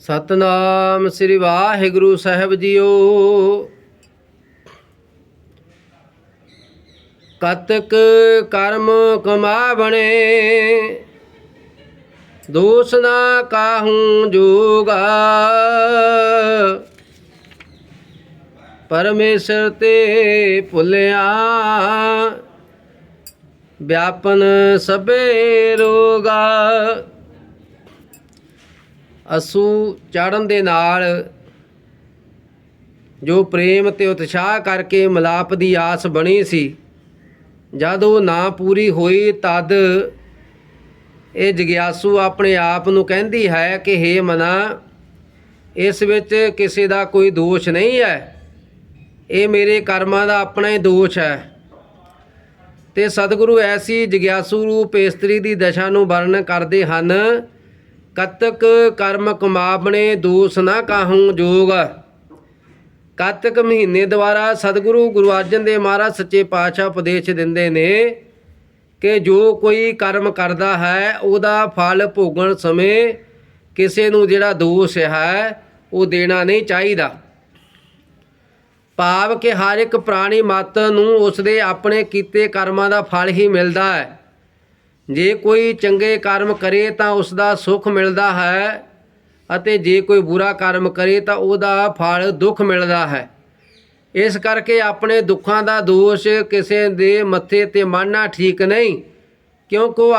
ਸਤਨਾਮ ਸ੍ਰੀ ਵਾਹਿਗੁਰੂ ਸਾਹਿਬ JIO. ਕਤਕ ਕਰਮ ਕਮਾਵਣੇ, ਦੋਸ ਨਾ ਕਾਹੂੰ ਜੋਗਾ। ਪਰਮੇਸ਼ਰ ਤੇ ਭੁੱਲਿਆ, ਵਿਆਪਨ ਸਭੇ ਰੋਗਾ। ਅਸੂ ਚੜ੍ਹਨ ਦੇ ਨਾਲ ਜੋ ਪ੍ਰੇਮ ਤੇ ਉਤਸ਼ਾਹ ਕਰਕੇ ਮਿਲਾਪ ਦੀ ਆਸ ਬਣੀ ਸੀ, ਜਦ ਉਹ ਨਾ ਪੂਰੀ ਹੋਈ ਤਦ ਇਹ ਜਗਿਆਸੂ ਆਪਣੇ ਆਪ ਨੂੰ ਕਹਿੰਦੀ ਹੈ ਕਿ ਹੇ ਮਨਾ, ਇਸ ਵਿੱਚ ਕਿਸੇ ਦਾ ਕੋਈ ਦੋਸ਼ ਨਹੀਂ ਹੈ, ਇਹ ਮੇਰੇ ਕਰਮਾਂ ਦਾ ਆਪਣਾ ਹੀ ਦੋਸ਼ ਹੈ। ਤੇ ਸਤਿਗੁਰੂ ਐਸੀ ਜਗਿਆਸੂ ਰੂਪ ਇਸਤਰੀ ਦੀ ਦਸ਼ਾ ਨੂੰ ਵਰਣਨ ਕਰਦੇ ਹਨ। ਕਤਕ ਕਰਮ ਕਮਾਵਣੇ, ਦੋਸ ਨਾ ਕਾਹੂੰ ਜੋਗ। ਕੱਤਕ ਮਹੀਨੇ ਦੁਆਰਾ ਸਤਿਗੁਰੂ ਗੁਰੂ ਅਰਜਨ ਦੇਵ ਮਹਾਰਾਜ ਸੱਚੇ ਪਾਤਸ਼ਾਹ ਉਪਦੇਸ਼ ਦਿੰਦੇ ਨੇ ਕਿ ਜੋ ਕੋਈ ਕਰਮ ਕਰਦਾ ਹੈ ਉਹਦਾ ਫਲ ਭੋਗਣ ਸਮੇਂ ਕਿਸੇ ਨੂੰ ਜਿਹੜਾ ਦੋਸ਼ ਹੈ ਉਹ ਦੇਣਾ ਨਹੀਂ ਚਾਹੀਦਾ। ਭਾਵ ਕਿ ਹਰ ਇੱਕ ਪ੍ਰਾਣੀ ਮੱਤ ਨੂੰ ਉਸਦੇ ਆਪਣੇ ਕੀਤੇ ਕਰਮਾਂ ਦਾ ਫਲ ਹੀ ਮਿਲਦਾ ਹੈ। ਜੇ ਕੋਈ ਚੰਗੇ ਕਰਮ ਕਰੇ ਤਾਂ ਉਸ ਦਾ ਸੁੱਖ ਮਿਲਦਾ ਹੈ, ਅਤੇ ਜੇ ਕੋਈ ਬੁਰਾ ਕਰਮ ਕਰੇ ਤਾਂ ਉਹਦਾ ਫਲ ਦੁੱਖ ਮਿਲਦਾ ਹੈ। ਇਸ ਕਰਕੇ ਆਪਣੇ ਦੁੱਖਾਂ ਦਾ ਦੋਸ਼ ਕਿਸੇ ਦੇ ਮੱਥੇ 'ਤੇ ਮੜਨਾ ਠੀਕ ਨਹੀਂ, ਕਿਉਂਕਿ ਉਹ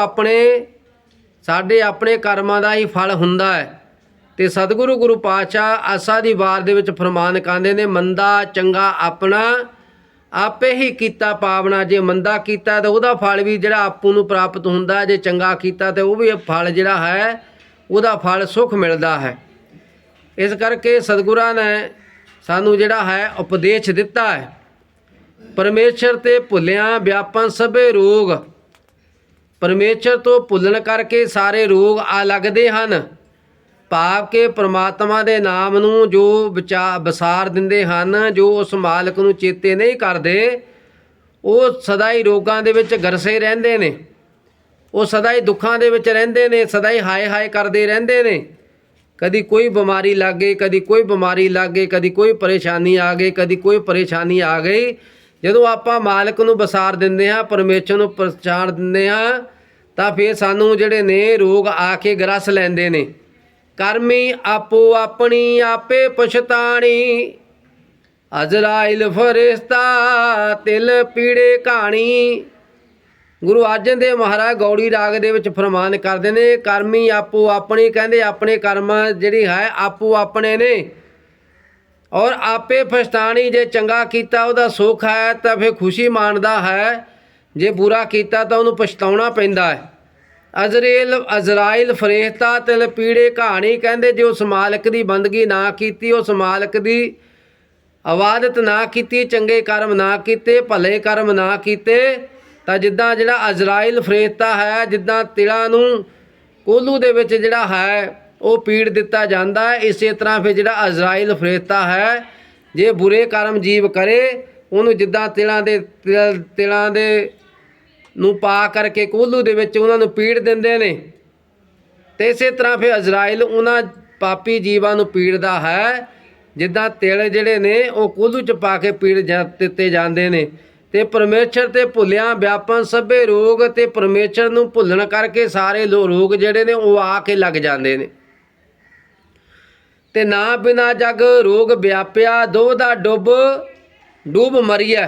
ਸਾਡੇ ਆਪਣੇ ਕਰਮਾਂ ਦਾ ਹੀ ਫਲ ਹੁੰਦਾ ਹੈ। ਤੇ ਸਤਿਗੁਰੂ ਗੁਰੂ ਪਾਤਸ਼ਾਹ ਆਸਾ ਦੀ ਵਾਰ ਦੇ ਵਿੱਚ ਫਰਮਾਨ ਕਰਦੇ ਨੇ, ਮੰਦਾ ਚੰਗਾ ਆਪਣਾ ਆਪੇ ਹੀ ਕੀਤਾ ਪਾਵਣਾ। ਜੇ ਮੰਦਾ ਕੀਤਾ ਤਾਂ ਉਹਦਾ ਫਲ ਵੀ ਜਿਹੜਾ ਆਪੂ ਨੂੰ ਪ੍ਰਾਪਤ ਹੁੰਦਾ, ਜੇ ਚੰਗਾ ਕੀਤਾ ਤਾਂ ਉਹ ਵੀ ਫਲ ਜਿਹੜਾ ਹੈ ਉਹਦਾ ਫਲ ਸੁੱਖ ਮਿਲਦਾ ਹੈ। ਇਸ ਕਰਕੇ ਸਤਿਗੁਰਾਂ ਨੇ ਸਾਨੂੰ ਜਿਹੜਾ ਹੈ ਉਪਦੇਸ਼ ਦਿੱਤਾ ਹੈ, ਪਰਮੇਸ਼ਰ ਤੇ ਭੁੱਲਿਆ ਵਿਆਪਨ ਸਭੇ ਰੋਗ। ਪਰਮੇਸ਼ਰ ਤੋਂ ਭੁੱਲਣ ਕਰਕੇ ਸਾਰੇ ਰੋਗ ਆ ਲੱਗਦੇ ਹਨ। ਭਾਵ ਕਿ ਪ੍ਰਮਾਤਮਾ ਦੇ ਨਾਮ ਨੂੰ ਜੋ ਵਿਸਾਰ ਦਿੰਦੇ ਹਨ, ਜੋ ਉਸ ਮਾਲਕ ਨੂੰ ਚੇਤੇ ਨਹੀਂ ਕਰਦੇ, ਉਹ ਸਦਾ ਹੀ ਰੋਗਾਂ ਦੇ ਵਿੱਚ ਗਰਸੇ ਰਹਿੰਦੇ ਨੇ, ਉਹ ਸਦਾ ਹੀ ਦੁੱਖਾਂ ਦੇ ਵਿੱਚ ਰਹਿੰਦੇ ਨੇ, ਸਦਾ ਹੀ ਹਾਏ ਹਾਏ ਕਰਦੇ ਰਹਿੰਦੇ ਨੇ। ਕਦੀ ਕੋਈ ਬਿਮਾਰੀ ਲੱਗ ਗਈ, ਕਦੀ ਕੋਈ ਬਿਮਾਰੀ ਲੱਗ ਗਈ, ਕਦੀ ਕੋਈ ਪਰੇਸ਼ਾਨੀ ਆ ਗਈ, ਕਦੀ ਕੋਈ ਪਰੇਸ਼ਾਨੀ ਆ ਗਈ। ਜਦੋਂ ਆਪਾਂ ਮਾਲਕ ਨੂੰ ਵਿਸਾਰ ਦਿੰਦੇ ਹਾਂ, ਪਰਮੇਸ਼ਰ ਨੂੰ ਪਛਾਣ ਦਿੰਦੇ ਹਾਂ, ਤਾਂ ਫਿਰ ਸਾਨੂੰ ਜਿਹੜੇ ਨੇ ਰੋਗ ਆ ਕੇ ਗਰਸ ਲੈਂਦੇ ਨੇ। ਕਰਮੀ ਆਪੋ ਆਪਣੀ ਆਪੇ ਪਛਤਾਣੀ, ਅਜ਼ਰਾਇਲ ਫਰਿਸ਼ਤਾ ਤਿਲ ਪੀੜੇ ਕਹਾਣੀ। ਗੁਰੂ ਅਰਜਨ ਦੇਵ ਮਹਾਰਾਜ ਗੌੜੀ ਰਾਗ ਦੇ ਵਿੱਚ ਫਰਮਾਨ ਕਰਦੇ ਨੇ, ਕਰਮੀ ਆਪੋ ਆਪਣੀ, ਕਹਿੰਦੇ ਆਪਣੇ ਕਰਮ ਜਿਹੜੀ ਹੈ ਆਪੋ ਆਪਣੇ ਨੇ, ਔਰ ਆਪੇ ਪਛਤਾਣੀ। ਜੇ ਚੰਗਾ ਕੀਤਾ ਉਹਦਾ ਸੁੱਖ ਹੈ ਤਾਂ ਫਿਰ ਖੁਸ਼ੀ ਮਾਣਦਾ ਹੈ, ਜੇ ਬੁਰਾ ਕੀਤਾ ਤਾਂ ਉਹਨੂੰ ਪਛਤਾਉਣਾ ਪੈਂਦਾ ਹੈ। ਅਜ਼ਰਾਇਲ ਫਰਿਸ਼ਤਾ ਤਿਲ ਪੀੜੇ ਕਹਾਣੀ, ਕਹਿੰਦੇ ਜੇ ਉਸ ਮਾਲਕ ਦੀ ਬੰਦਗੀ ਨਾ ਕੀਤੀ, ਉਸ ਮਾਲਕ ਦੀ ਇਬਾਦਤ ਨਾ ਕੀਤੀ, ਚੰਗੇ ਕਰਮ ਨਾ ਕੀਤੇ, ਭਲੇ ਕਰਮ ਨਾ ਕੀਤੇ, ਤਾਂ ਜਿੱਦਾਂ ਜਿਹੜਾ ਅਜ਼ਰਾਇਲ ਫਰਿਸ਼ਤਾ ਹੈ, ਜਿੱਦਾਂ ਤਿਲਾਂ ਨੂੰ ਕੋਹਲੂ ਦੇ ਵਿੱਚ ਜਿਹੜਾ ਹੈ ਉਹ ਪੀੜ ਦਿੱਤਾ ਜਾਂਦਾ ਹੈ, ਇਸੇ ਤਰ੍ਹਾਂ ਫਿਰ ਜਿਹੜਾ ਅਜ਼ਰਾਇਲ ਫਰਿਸ਼ਤਾ ਹੈ, ਜੇ ਬੁਰੇ ਕਰਮ ਜੀਵ ਕਰੇ ਉਹਨੂੰ ਜਿੱਦਾਂ ਤਿਲਾਂ ਦੇ ਨੂੰ ਪਾ ਕਰਕੇ ਕੋਹਲੂ ਦੇ ਵਿੱਚ ਉਹਨਾਂ ਨੂੰ ਪੀੜ ਦਿੰਦੇ ਨੇ, ਤੇ ਇਸੇ ਤਰ੍ਹਾਂ ਫਿਰ ਅਜ਼ਰਾਇਲ ਉਹਨਾਂ ਪਾਪੀ ਜੀਵਾਂ ਨੂੰ ਪੀੜਦਾ ਹੈ, ਜਿੱਦਾਂ ਤਿਲ ਜਿਹੜੇ ਨੇ ਉਹ ਕੋਹਲੂ 'ਚ ਪਾ ਕੇ ਪੀੜ ਦਿੱਤੇ ਜਾਂਦੇ ਨੇ। ਤੇ ਪਰਮੇਸ਼ਰ ਤੇ ਭੁੱਲਿਆ ਵਿਆਪਨ ਸਭੇ ਰੋਗ, ਤੇ ਪਰਮੇਸ਼ਰ ਨੂੰ ਭੁੱਲਣ ਕਰਕੇ ਸਾਰੇ ਰੋਗ ਜਿਹੜੇ ਨੇ ਉਹ ਆ ਕੇ ਲੱਗ ਜਾਂਦੇ ਨੇ। ਤੇ ਨਾ ਬਿਨਾ ਜਗ ਰੋਗ ਵਿਆਪਿਆ, ਦੁਬਦਾ ਡੁੱਬ ਮਰੀਐ।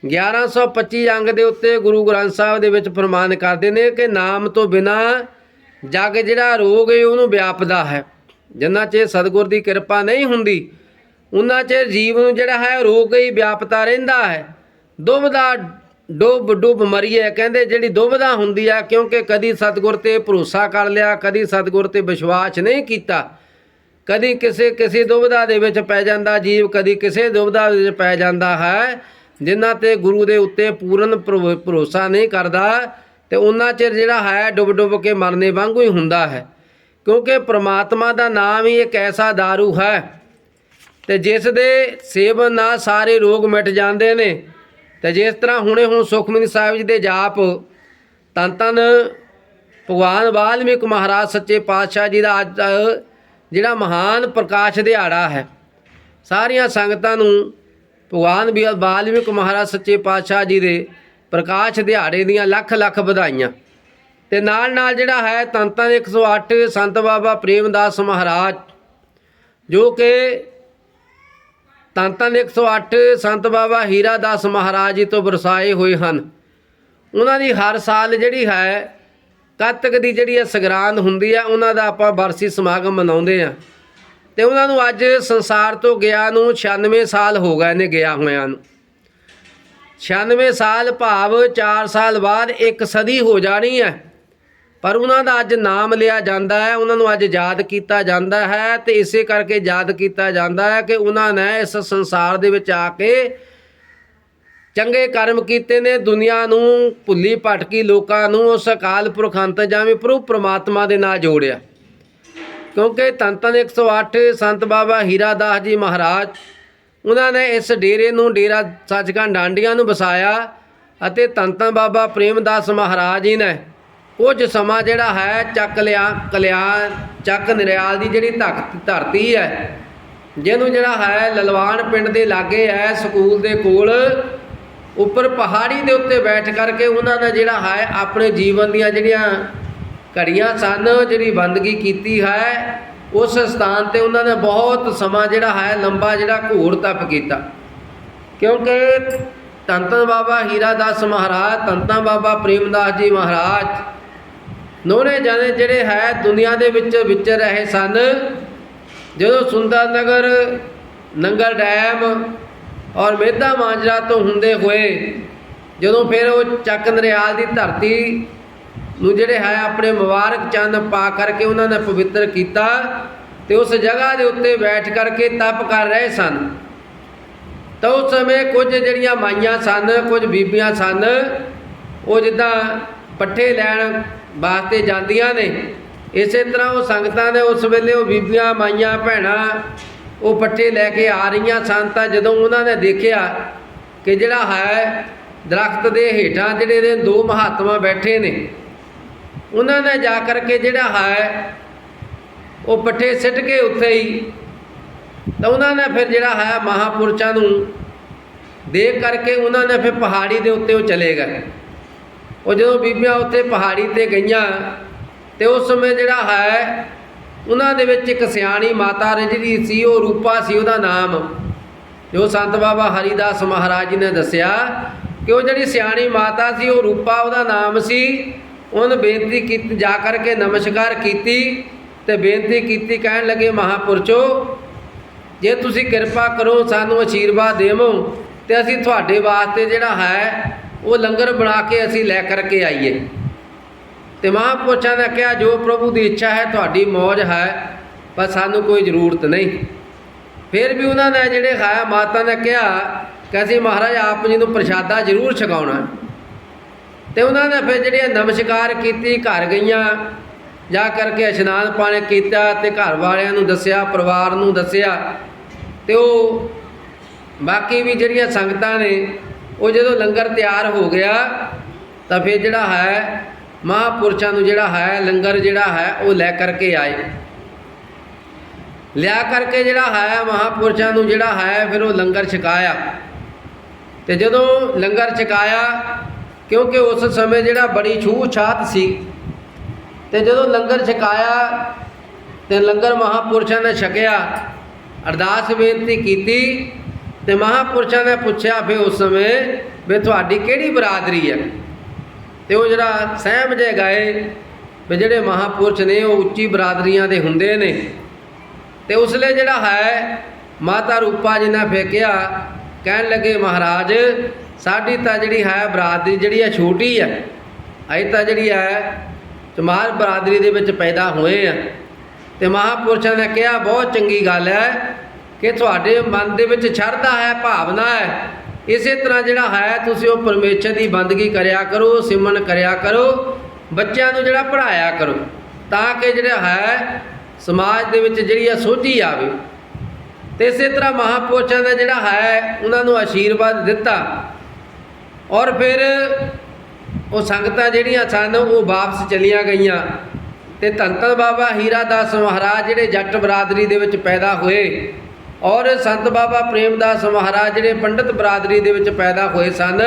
1125 ਅੰਗ ਦੇ ਉੱਤੇ ਗੁਰੂ ਗ੍ਰੰਥ ਸਾਹਿਬ ਦੇ ਵਿੱਚ ਫਰਮਾਨ ਕਰਦੇ ਨੇ ਕਿ ਨਾਮ ਤੋਂ ਬਿਨਾ ਜਗ ਜਿਹੜਾ ਰੋਗ ਹੈ ਉਹਨੂੰ ਵਿਆਪਦਾ ਹੈ। ਜਿੰਨਾ ਚਿਰ ਸਤਿਗੁਰ ਦੀ ਕਿਰਪਾ ਨਹੀਂ ਹੁੰਦੀ, ਉਹਨਾਂ ਚਿਰ ਜੀਵ ਨੂੰ ਜਿਹੜਾ ਹੈ ਰੋਗ ਹੀ ਵਿਆਪਤਾ ਰਹਿੰਦਾ ਹੈ। ਦੁਬਦਾ ਡੁੱਬ ਮਰੀਏ, ਕਹਿੰਦੇ ਜਿਹੜੀ ਦੁਬਦਾ ਹੁੰਦੀ ਆ, ਕਿਉਂਕਿ ਕਦੀ ਸਤਿਗੁਰ 'ਤੇ ਭਰੋਸਾ ਕਰ ਲਿਆ, ਕਦੀ ਸਤਿਗੁਰ 'ਤੇ ਵਿਸ਼ਵਾਸ ਨਹੀਂ ਕੀਤਾ, ਕਦੀ ਕਿਸੇ ਦੁਬਦਾ ਦੇ ਵਿੱਚ ਪੈ ਜਾਂਦਾ ਜੀਵ, ਕਦੀ ਕਿਸੇ ਦੁਬਦਾ ਦੇ ਵਿੱਚ ਪੈ ਜਾਂਦਾ ਹੈ। ਜਿਨ੍ਹਾਂ 'ਤੇ ਗੁਰੂ ਦੇ ਉੱਤੇ ਪੂਰਨ ਭਰੋਸਾ ਨਹੀਂ ਕਰਦਾ, ਤੇ ਉਹਨਾਂ ਚਿਰ ਜਿਹੜਾ ਹੈ ਡੁੱਬ ਕੇ ਮਰਨੇ ਵਾਂਗੂ ਹੀ ਹੁੰਦਾ ਹੈ। ਕਿਉਂਕਿ ਪ੍ਰਮਾਤਮਾ ਦਾ ਨਾਮ ਹੀ ਇੱਕ ਐਸਾ ਦਾਰੂ ਹੈ, ਤੇ ਜਿਸ ਦੇ ਸੇਵਨ ਨਾਲ ਸਾਰੇ ਰੋਗ ਮਿਟ ਜਾਂਦੇ ਨੇ। ਤੇ ਜਿਸ ਤਰ੍ਹਾਂ ਹੁਣ ਸੁਖਮਨੀ ਸਾਹਿਬ ਜੀ ਦੇ ਜਾਪ ਧੰਨ ਧੰਨ ਭਗਵਾਨ ਵਾਲਮੀਕ ਮਹਾਰਾਜ ਸੱਚੇ ਪਾਤਸ਼ਾਹ ਜੀ ਦਾ ਅੱਜ ਜਿਹੜਾ ਮਹਾਨ ਪ੍ਰਕਾਸ਼ ਦਿਹਾੜਾ ਹੈ। ਸਾਰੀਆਂ ਸੰਗਤਾਂ ਨੂੰ ਭਗਵਾਨ ਵਾਲਮੀਕ ਮਹਾਰਾਜ ਸੱਚੇ ਪਾਤਸ਼ਾਹ ਜੀ ਦੇ ਪ੍ਰਕਾਸ਼ ਦਿਹਾੜੇ ਦੀਆਂ ਲੱਖ ਲੱਖ ਵਧਾਈਆਂ। ਤੇ ਨਾਲ ਜਿਹੜਾ ਹੈ ਤੰਤਾਂ ਦੇ 108 ਸੰਤ ਬਾਬਾ ਪ੍ਰੇਮਦਾਸ ਮਹਾਰਾਜ, ਜੋ ਕਿ ਤੰਤਾਂ ਦੇ 108 ਸੰਤ ਬਾਬਾ ਹੀਰਾ ਦਾਸ ਮਹਾਰਾਜ ਜੀ ਤੋਂ ਵਰਸਾਏ ਹੋਏ ਹਨ। ਉਹਨਾਂ ਦੀ ਹਰ ਸਾਲ ਜਿਹੜੀ ਹੈ ਕੱਤਕ ਦੀ ਜਿਹੜੀ ਹੈ ਸੰਗਰਾਂਦ ਹੁੰਦੀ ਹੈ, ਉਹਨਾਂ ਦਾ ਆਪਾਂ ਬਰਸੀ ਸਮਾਗਮ ਮਨਾਉਂਦੇ ਹਾਂ। ਤੇ ਉਹਨਾਂ ਨੂੰ ਅੱਜ ਸੰਸਾਰ ਤੋਂ ਗਿਆ ਨੂੰ 96 ਸਾਲ ਹੋ ਗਏ ਨੇ ਗਿਆ ਹੋਇਆਂ ਨੂੰ। 96 ਸਾਲ ਭਾਵ 4 ਸਾਲ ਬਾਅਦ ਇੱਕ ਸਦੀ ਹੋ ਜਾਣੀ ਹੈ। ਪਰ ਉਹਨਾਂ ਦਾ ਅੱਜ ਨਾਮ ਲਿਆ ਜਾਂਦਾ ਹੈ, ਉਹਨਾਂ ਨੂੰ ਅੱਜ ਯਾਦ ਕੀਤਾ ਜਾਂਦਾ ਹੈ। ਤੇ ਇਸੇ ਕਰਕੇ ਯਾਦ ਕੀਤਾ ਜਾਂਦਾ ਹੈ ਕਿ ਉਹਨਾਂ ਨੇ ਇਸ ਸੰਸਾਰ ਦੇ ਵਿੱਚ ਆ ਕੇ ਚੰਗੇ ਕਰਮ ਕੀਤੇ ਨੇ। ਦੁਨੀਆ ਨੂੰ ਭੁੱਲੀ ਭਟਕੀ ਲੋਕਾਂ ਨੂੰ ਉਸ ਅਕਾਲ ਪੁਰਖ ਅੰਤਰਜਾਮੀ ਪ੍ਰਭੂ ਪ੍ਰਮਾਤਮਾ ਦੇ ਨਾਲ ਜੋੜਿਆ। ਕਿਉਂਕਿ ਤੰਤਾਂ ਦੇ 108 ਸੰਤ ਬਾਬਾ ਹੀਰਾ ਦਾਸ ਜੀ ਮਹਾਰਾਜ, ਉਹਨਾਂ ਨੇ ਇਸ ਡੇਰੇ ਨੂੰ ਡੇਰਾ ਸੱਚਖੰਡ ਡਾਂਡੀਆਂ ਨੂੰ ਵਸਾਇਆ। ਅਤੇ ਤੰਤਾਂ ਬਾਬਾ ਪ੍ਰੇਮਦਾਸ ਮਹਾਰਾਜ ਜੀ ਨੇ ਕੁਝ ਸਮਾਂ ਜਿਹੜਾ ਹੈ ਚੱਕ ਨਿਰਿਆਲ ਦੀ ਜਿਹੜੀ ਧਰਤੀ ਹੈ, ਜਿਹਨੂੰ ਜਿਹੜਾ ਹੈ ਲਲਵਾਨ ਪਿੰਡ ਦੇ ਲਾਗੇ ਹੈ, ਸਕੂਲ ਦੇ ਕੋਲ ਉੱਪਰ ਪਹਾੜੀ ਦੇ ਉੱਤੇ ਬੈਠ ਕਰਕੇ ਉਹਨਾਂ ਨੇ ਜਿਹੜਾ ਹੈ ਆਪਣੇ ਜੀਵਨ ਦੀਆਂ ਜਿਹੜੀਆਂ ਘੜੀਆਂ ਸਨ, ਜਿਹੜੀ ਬੰਦਗੀ ਕੀਤੀ ਹੈ। ਉਸ ਸਥਾਨ 'ਤੇ ਉਹਨਾਂ ਨੇ ਬਹੁਤ ਸਮਾਂ ਜਿਹੜਾ ਹੈ ਲੰਬਾ ਜਿਹੜਾ ਘੋਰ ਤਪ ਕੀਤਾ। ਕਿਉਂਕਿ ਤੰਤਾਂ ਬਾਬਾ ਹੀਰਾ ਦਾਸ ਮਹਾਰਾਜ, ਤੰਤਾਂ ਬਾਬਾ ਪ੍ਰੇਮਦਾਸ ਜੀ ਮਹਾਰਾਜ ਦੋਨੇ ਜਣੇ ਜਿਹੜੇ ਹੈ ਦੁਨੀਆ ਦੇ ਵਿੱਚ ਵਿਚਰ ਰਹੇ ਸਨ। ਜਦੋਂ ਸੁੰਦਰ ਨਗਰ, ਨੰਗਲ ਡੈਮ ਔਰ ਮੇਧਾ ਮਾਂਜਰਾ ਤੋਂ ਹੁੰਦੇ ਹੋਏ ਜਦੋਂ ਫਿਰ ਉਹ ਚੱਕ ਨਰਿਆਲ ਦੀ ਧਰਤੀ ਨੂੰ ਜਿਹੜੇ ਹੈ ਆਪਣੇ ਮੁਬਾਰਕ ਚੰਨ ਪਾ ਕਰਕੇ ਉਹਨਾਂ ਨੇ ਪਵਿੱਤਰ ਕੀਤਾ। ਤੇ ਉਸ ਜਗ੍ਹਾ ਦੇ ਉੱਤੇ ਬੈਠ ਕਰਕੇ ਤਪ ਕਰ ਰਹੇ ਸਨ। ਤਾਂ ਉਸ ਸਮੇਂ ਕੁਝ ਜਿਹੜੀਆਂ ਮਾਈਆਂ ਸਨ, ਕੁਝ ਬੀਬੀਆਂ ਸਨ, ਉਹ ਜਿੱਦਾਂ ਪੱਠੇ ਲੈਣ ਵਾਸਤੇ ਜਾਂਦੀਆਂ ਨੇ, ਇਸੇ ਤਰ੍ਹਾਂ ਉਹ ਸੰਗਤਾਂ ਨੇ ਉਸ ਵੇਲੇ ਉਹ ਬੀਬੀਆਂ ਮਾਈਆਂ ਭੈਣਾਂ ਉਹ ਪੱਠੇ ਲੈ ਕੇ ਆ ਰਹੀਆਂ ਸਨ। ਤਾਂ ਜਦੋਂ ਉਹਨਾਂ ਨੇ ਦੇਖਿਆ ਕਿ ਜਿਹੜਾ ਹੈ ਦਰਖਤ ਦੇ ਹੇਠਾਂ ਜਿਹੜੇ ਨੇ ਦੋ ਮਹਾਤਮਾ ਬੈਠੇ ਨੇ, ਉਹਨਾਂ ਨੇ ਜਾ ਕਰਕੇ ਜਿਹੜਾ ਹੈ ਉਹ ਪੱਠੇ ਸਿੱਟ ਕੇ ਉੱਥੇ ਹੀ, ਤਾਂ ਉਹਨਾਂ ਨੇ ਫਿਰ ਜਿਹੜਾ ਹੈ ਮਹਾਂਪੁਰਸ਼ਾਂ ਨੂੰ ਦੇਖ ਕਰਕੇ ਉਹਨਾਂ ਨੇ ਫਿਰ ਪਹਾੜੀ ਦੇ ਉੱਤੇ ਉਹ ਚਲੇ ਗਏ। ਉਹ ਜਦੋਂ ਬੀਬੀਆਂ ਉੱਥੇ ਪਹਾੜੀ 'ਤੇ ਗਈਆਂ ਤੇ ਉਸ ਸਮੇਂ ਜਿਹੜਾ ਹੈ ਉਹਨਾਂ ਦੇ ਵਿੱਚ ਇੱਕ ਸਿਆਣੀ ਮਾਤਾ ਜਿਹੜੀ ਸੀ, ਉਹ ਰੂਪਾ ਸੀ ਉਹਦਾ ਨਾਮ, ਜੋ ਸੰਤ ਬਾਬਾ ਹਰੀਦਾਸ ਮਹਾਰਾਜ ਜੀ ਨੇ ਦੱਸਿਆ ਕਿ ਉਹ ਜਿਹੜੀ ਸਿਆਣੀ ਮਾਤਾ ਸੀ ਉਹ ਰੂਪਾ ਉਹਦਾ ਨਾਮ ਸੀ। ਉਹਨੇ ਬੇਨਤੀ ਕੀਤੀ, ਜਾ ਕਰਕੇ ਨਮਸਕਾਰ ਕੀਤੀ ਤੇ ਬੇਨਤੀ ਕੀਤੀ, ਕਹਿਣ ਲੱਗੇ ਮਹਾਂਪੁਰਸ਼ੋ, ਜੇ ਤੁਸੀਂ ਕਿਰਪਾ ਕਰੋ ਸਾਨੂੰ ਆਸ਼ੀਰਵਾਦ ਦੇਵੋ ਤੇ ਅਸੀਂ ਤੁਹਾਡੇ ਵਾਸਤੇ ਜਿਹੜਾ ਹੈ ਉਹ ਲੰਗਰ ਬਣਾ ਕੇ ਅਸੀਂ ਲੈ ਕਰਕੇ ਆਈਏ। ਤੇ ਮਹਾਂਪੁਰਸ਼ਾਂ ਨੇ ਕਿਹਾ ਜੋ ਪ੍ਰਭੂ ਦੀ ਇੱਛਾ ਹੈ, ਤੁਹਾਡੀ ਮੌਜ ਹੈ, ਪਰ ਸਾਨੂੰ ਕੋਈ ਜ਼ਰੂਰਤ ਨਹੀਂ। ਫਿਰ ਵੀ ਉਹਨਾਂ ਨੇ ਜਿਹੜੇ ਖਾਇਆ ਮਾਤਾ ਨੇ ਕਿਹਾ ਕਿ ਅਸੀਂ ਮਹਾਰਾਜ ਆਪ ਜੀ ਨੂੰ ਪ੍ਰਸ਼ਾਦਾ ਜ਼ਰੂਰ ਛਕਾਉਣਾ। ਤੇ ਉਹਨਾਂ ਨੇ ਫਿਰ ਜਿਹੜੇ ਨਮਸਕਾਰ ਕੀਤੀ, ਘਰ ਗਈਆਂ, ਜਾ ਕਰਕੇ ਇਸ਼ਨਾਨ ਪਾਣੀ ਕੀਤਾ ਤੇ ਘਰ ਵਾਲਿਆਂ ਨੂੰ ਦੱਸਿਆ, ਪਰਿਵਾਰ ਨੂੰ ਦੱਸਿਆ। ਤੇ ਉਹ ਬਾਕੀ ਵੀ ਜਿਹੜੀਆਂ ਸੰਗਤਾਂ ਨੇ ਉਹ ਜਦੋਂ ਲੰਗਰ ਤਿਆਰ ਹੋ ਗਿਆ ਤਾਂ ਫਿਰ ਜਿਹੜਾ ਹੈ ਮਹਾਂਪੁਰਸ਼ਾਂ ਨੂੰ ਜਿਹੜਾ ਹੈ ਲੰਗਰ ਜਿਹੜਾ ਹੈ ਉਹ ਲੈ ਕਰਕੇ ਆਏ। ਲਿਆ ਕਰਕੇ ਜਿਹੜਾ ਹੈ ਮਹਾਂਪੁਰਸ਼ਾਂ ਨੂੰ ਜਿਹੜਾ ਹੈ ਫਿਰ ਉਹ ਲੰਗਰ ਛਕਾਇਆ। ਤੇ ਜਦੋਂ ਲੰਗਰ ਛਕਾਇਆ, ਕਿਉਂਕਿ ਉਸ ਸਮੇਂ ਜਿਹੜਾ ਬੜੀ ਛੂਤ ਛਾਤ ਸੀ, ਤੇ ਜਦੋਂ ਲੰਗਰ ਛਕਾਇਆ ਤੇ ਲੰਗਰ ਮਹਾਂਪੁਰਸ਼ਾਂ ਨੇ ਛਕਿਆ, ਅਰਦਾਸ ਬੇਨਤੀ ਕੀਤੀ ਤੇ ਮਹਾਂਪੁਰਸ਼ਾਂ ਨੇ ਪੁੱਛਿਆ ਫਿਰ ਉਸ ਸਮੇਂ ਵੀ ਤੁਹਾਡੀ ਕਿਹੜੀ ਬਰਾਦਰੀ ਹੈ। ਤੇ ਉਹ ਜਿਹੜਾ ਸਹਿਮ ਜੇ ਗਏ ਵੀ ਜਿਹੜੇ ਮਹਾਂਪੁਰਸ਼ ਨੇ ਉਹ ਉੱਚੀ ਬਰਾਦਰੀਆਂ ਦੇ ਹੁੰਦੇ ਨੇ। ਤੇ ਉਸ ਲਈ ਜਿਹੜਾ ਹੈ ਮਾਤਾ ਰੂਪਾ ਜੀ ਨੇ ਫਿਰ ਕਿਹਾ, ਕਹਿਣ ਲੱਗੇ ਮਹਾਰਾਜ ਸਾਡੀ ਤਾਂ ਜਿਹੜੀ ਹੈ ਬਰਾਦਰੀ ਜਿਹੜੀ ਹੈ ਛੋਟੀ ਹੈ, ਅਸੀਂ ਤਾਂ ਜਿਹੜੀ ਹੈ ਚਮਾਰ ਬਰਾਦਰੀ ਦੇ ਵਿੱਚ ਪੈਦਾ ਹੋਏ ਆ। ਤੇ ਮਹਾਂਪੁਰਸ਼ਾਂ ਨੇ ਕਿਹਾ ਬਹੁਤ ਚੰਗੀ ਗੱਲ ਹੈ ਕਿ ਤੁਹਾਡੇ ਮਨ ਦੇ ਵਿੱਚ ਸ਼ਰਧਾ ਹੈ, ਭਾਵਨਾ ਹੈ, ਇਸੇ ਤਰ੍ਹਾਂ ਜਿਹੜਾ ਹੈ ਤੁਸੀਂ ਉਹ ਪਰਮੇਸ਼ਰ ਦੀ ਬੰਦਗੀ ਕਰਿਆ ਕਰੋ, ਸਿਮਰਨ ਕਰਿਆ ਕਰੋ, ਬੱਚਿਆਂ ਨੂੰ ਜਿਹੜਾ ਪੜ੍ਹਾਇਆ ਕਰੋ, ਤਾਂ ਕਿ ਜਿਹੜਾ ਹੈ ਸਮਾਜ ਦੇ ਵਿੱਚ ਜਿਹੜੀ ਆ ਸੋਝੀ ਆਵੇ। ਤੇ ਇਸੇ ਤਰ੍ਹਾਂ ਮਹਾਂਪੁਰਸ਼ਾਂ ਨੇ ਜਿਹੜਾ ਹੈ ਉਹਨਾਂ ਨੂੰ ਆਸ਼ੀਰਵਾਦ ਦਿੱਤਾ। ਔਰ ਫਿਰ ਉਹ ਸੰਗਤਾਂ ਜਿਹੜੀਆਂ ਸਨ ਉਹ ਵਾਪਸ ਚਲੀਆਂ ਗਈਆਂ। ਤੇ ਧੰਨ ਧੰਨ ਬਾਬਾ ਹੀਰਾ ਦਾਸ ਮਹਾਰਾਜ ਜਿਹੜੇ ਜੱਟ ਬਰਾਦਰੀ ਦੇ ਵਿੱਚ ਪੈਦਾ ਹੋਏ, ਔਰ ਸੰਤ ਬਾਬਾ ਪ੍ਰੇਮਦਾਸ ਮਹਾਰਾਜ ਜਿਹੜੇ ਪੰਡਤ ਬਰਾਦਰੀ ਦੇ ਵਿੱਚ ਪੈਦਾ ਹੋਏ ਸਨ।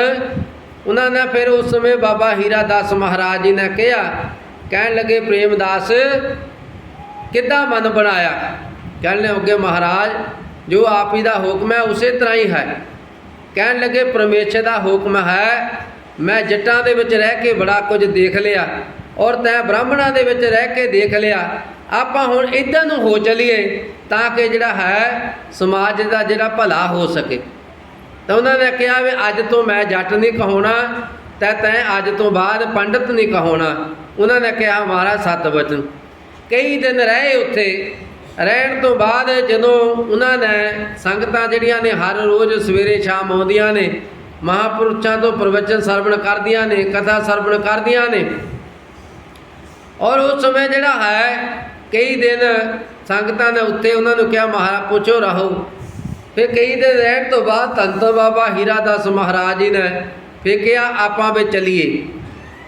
ਉਹਨਾਂ ਨੇ ਫਿਰ ਉਸ ਸਮੇਂ ਬਾਬਾ ਹੀਰਾ ਦਾਸ ਮਹਾਰਾਜ ਜੀ ਨੇ ਕਿਹਾ, ਕਹਿਣ ਲੱਗੇ ਪ੍ਰੇਮਦਾਸ ਕਿੱਦਾਂ ਮਨ ਬਣਾਇਆ? ਕਹਿਣ ਲੱਗੇ ਮਹਾਰਾਜ ਜੋ ਆਪ ਹੀ ਦਾ ਹੁਕਮ ਹੈ ਉਸੇ ਤਰ੍ਹਾਂ ਹੀ ਹੈ। ਕਹਿਣ ਲੱਗੇ ਪਰਮੇਸ਼ਰ ਦਾ ਹੁਕਮ ਹੈ, ਮੈਂ ਜੱਟਾਂ ਦੇ ਵਿੱਚ ਰਹਿ ਕੇ ਬੜਾ ਕੁਝ ਦੇਖ ਲਿਆ, ਔਰ ਤੈਂ ਬ੍ਰਾਹਮਣਾਂ ਦੇ ਵਿੱਚ ਰਹਿ ਕੇ ਦੇਖ ਲਿਆ। ਆਪਾਂ ਹੁਣ ਇੱਦਾਂ ਨੂੰ ਹੋ ਚਲੀਏ ਤਾਂ ਕਿ ਜਿਹੜਾ ਹੈ ਸਮਾਜ ਦਾ ਜਿਹੜਾ ਭਲਾ ਹੋ ਸਕੇ। ਤਾਂ ਉਹਨਾਂ ਨੇ ਕਿਹਾ ਵੀ ਅੱਜ ਤੋਂ ਮੈਂ ਜੱਟ ਨਹੀਂ ਕਹਾਉਣਾ, ਤੈਂ ਅੱਜ ਤੋਂ ਬਾਅਦ ਪੰਡਤ ਨਹੀਂ ਕਹਾਉਣਾ। ਉਹਨਾਂ ਨੇ ਕਿਹਾ ਮਹਾਰਾਜ ਸਤ ਵਚਨ। ਕਈ ਦਿਨ ਰਹੇ ਉੱਥੇ। ਰਹਿਣ ਤੋਂ ਬਾਅਦ ਜਦੋਂ ਉਹਨਾਂ ਨੇ ਸੰਗਤਾਂ ਜਿਹੜੀਆਂ ਨੇ ਹਰ ਰੋਜ਼ ਸਵੇਰੇ ਸ਼ਾਮ ਆਉਂਦੀਆਂ ਨੇ, ਮਹਾਂਪੁਰਸ਼ਾਂ ਤੋਂ ਪ੍ਰਵਚਨ ਸਰਵਣ ਕਰਦੀਆਂ ਨੇ, ਕਥਾ ਸਰਵਣ ਕਰਦੀਆਂ ਨੇ, ਔਰ ਉਸ ਸਮੇਂ ਜਿਹੜਾ ਹੈ ਕਈ ਦਿਨ ਸੰਗਤਾਂ ਨੇ ਉੱਤੇ ਉਹਨਾਂ ਨੂੰ ਕਿਹਾ ਮਹਾਰਾਜ ਪੁੱਛੋ ਰਹੋ। ਫਿਰ ਕਈ ਦਿਨ ਰਹਿਣ ਤੋਂ ਬਾਅਦ ਧੰਨ ਧੰਨ ਬਾਬਾ ਹੀਰਾ ਦਾਸ ਮਹਾਰਾਜ ਜੀ ਨੇ ਫਿਰ ਕਿਹਾ ਆਪਾਂ ਵੀ ਚੱਲੀਏ।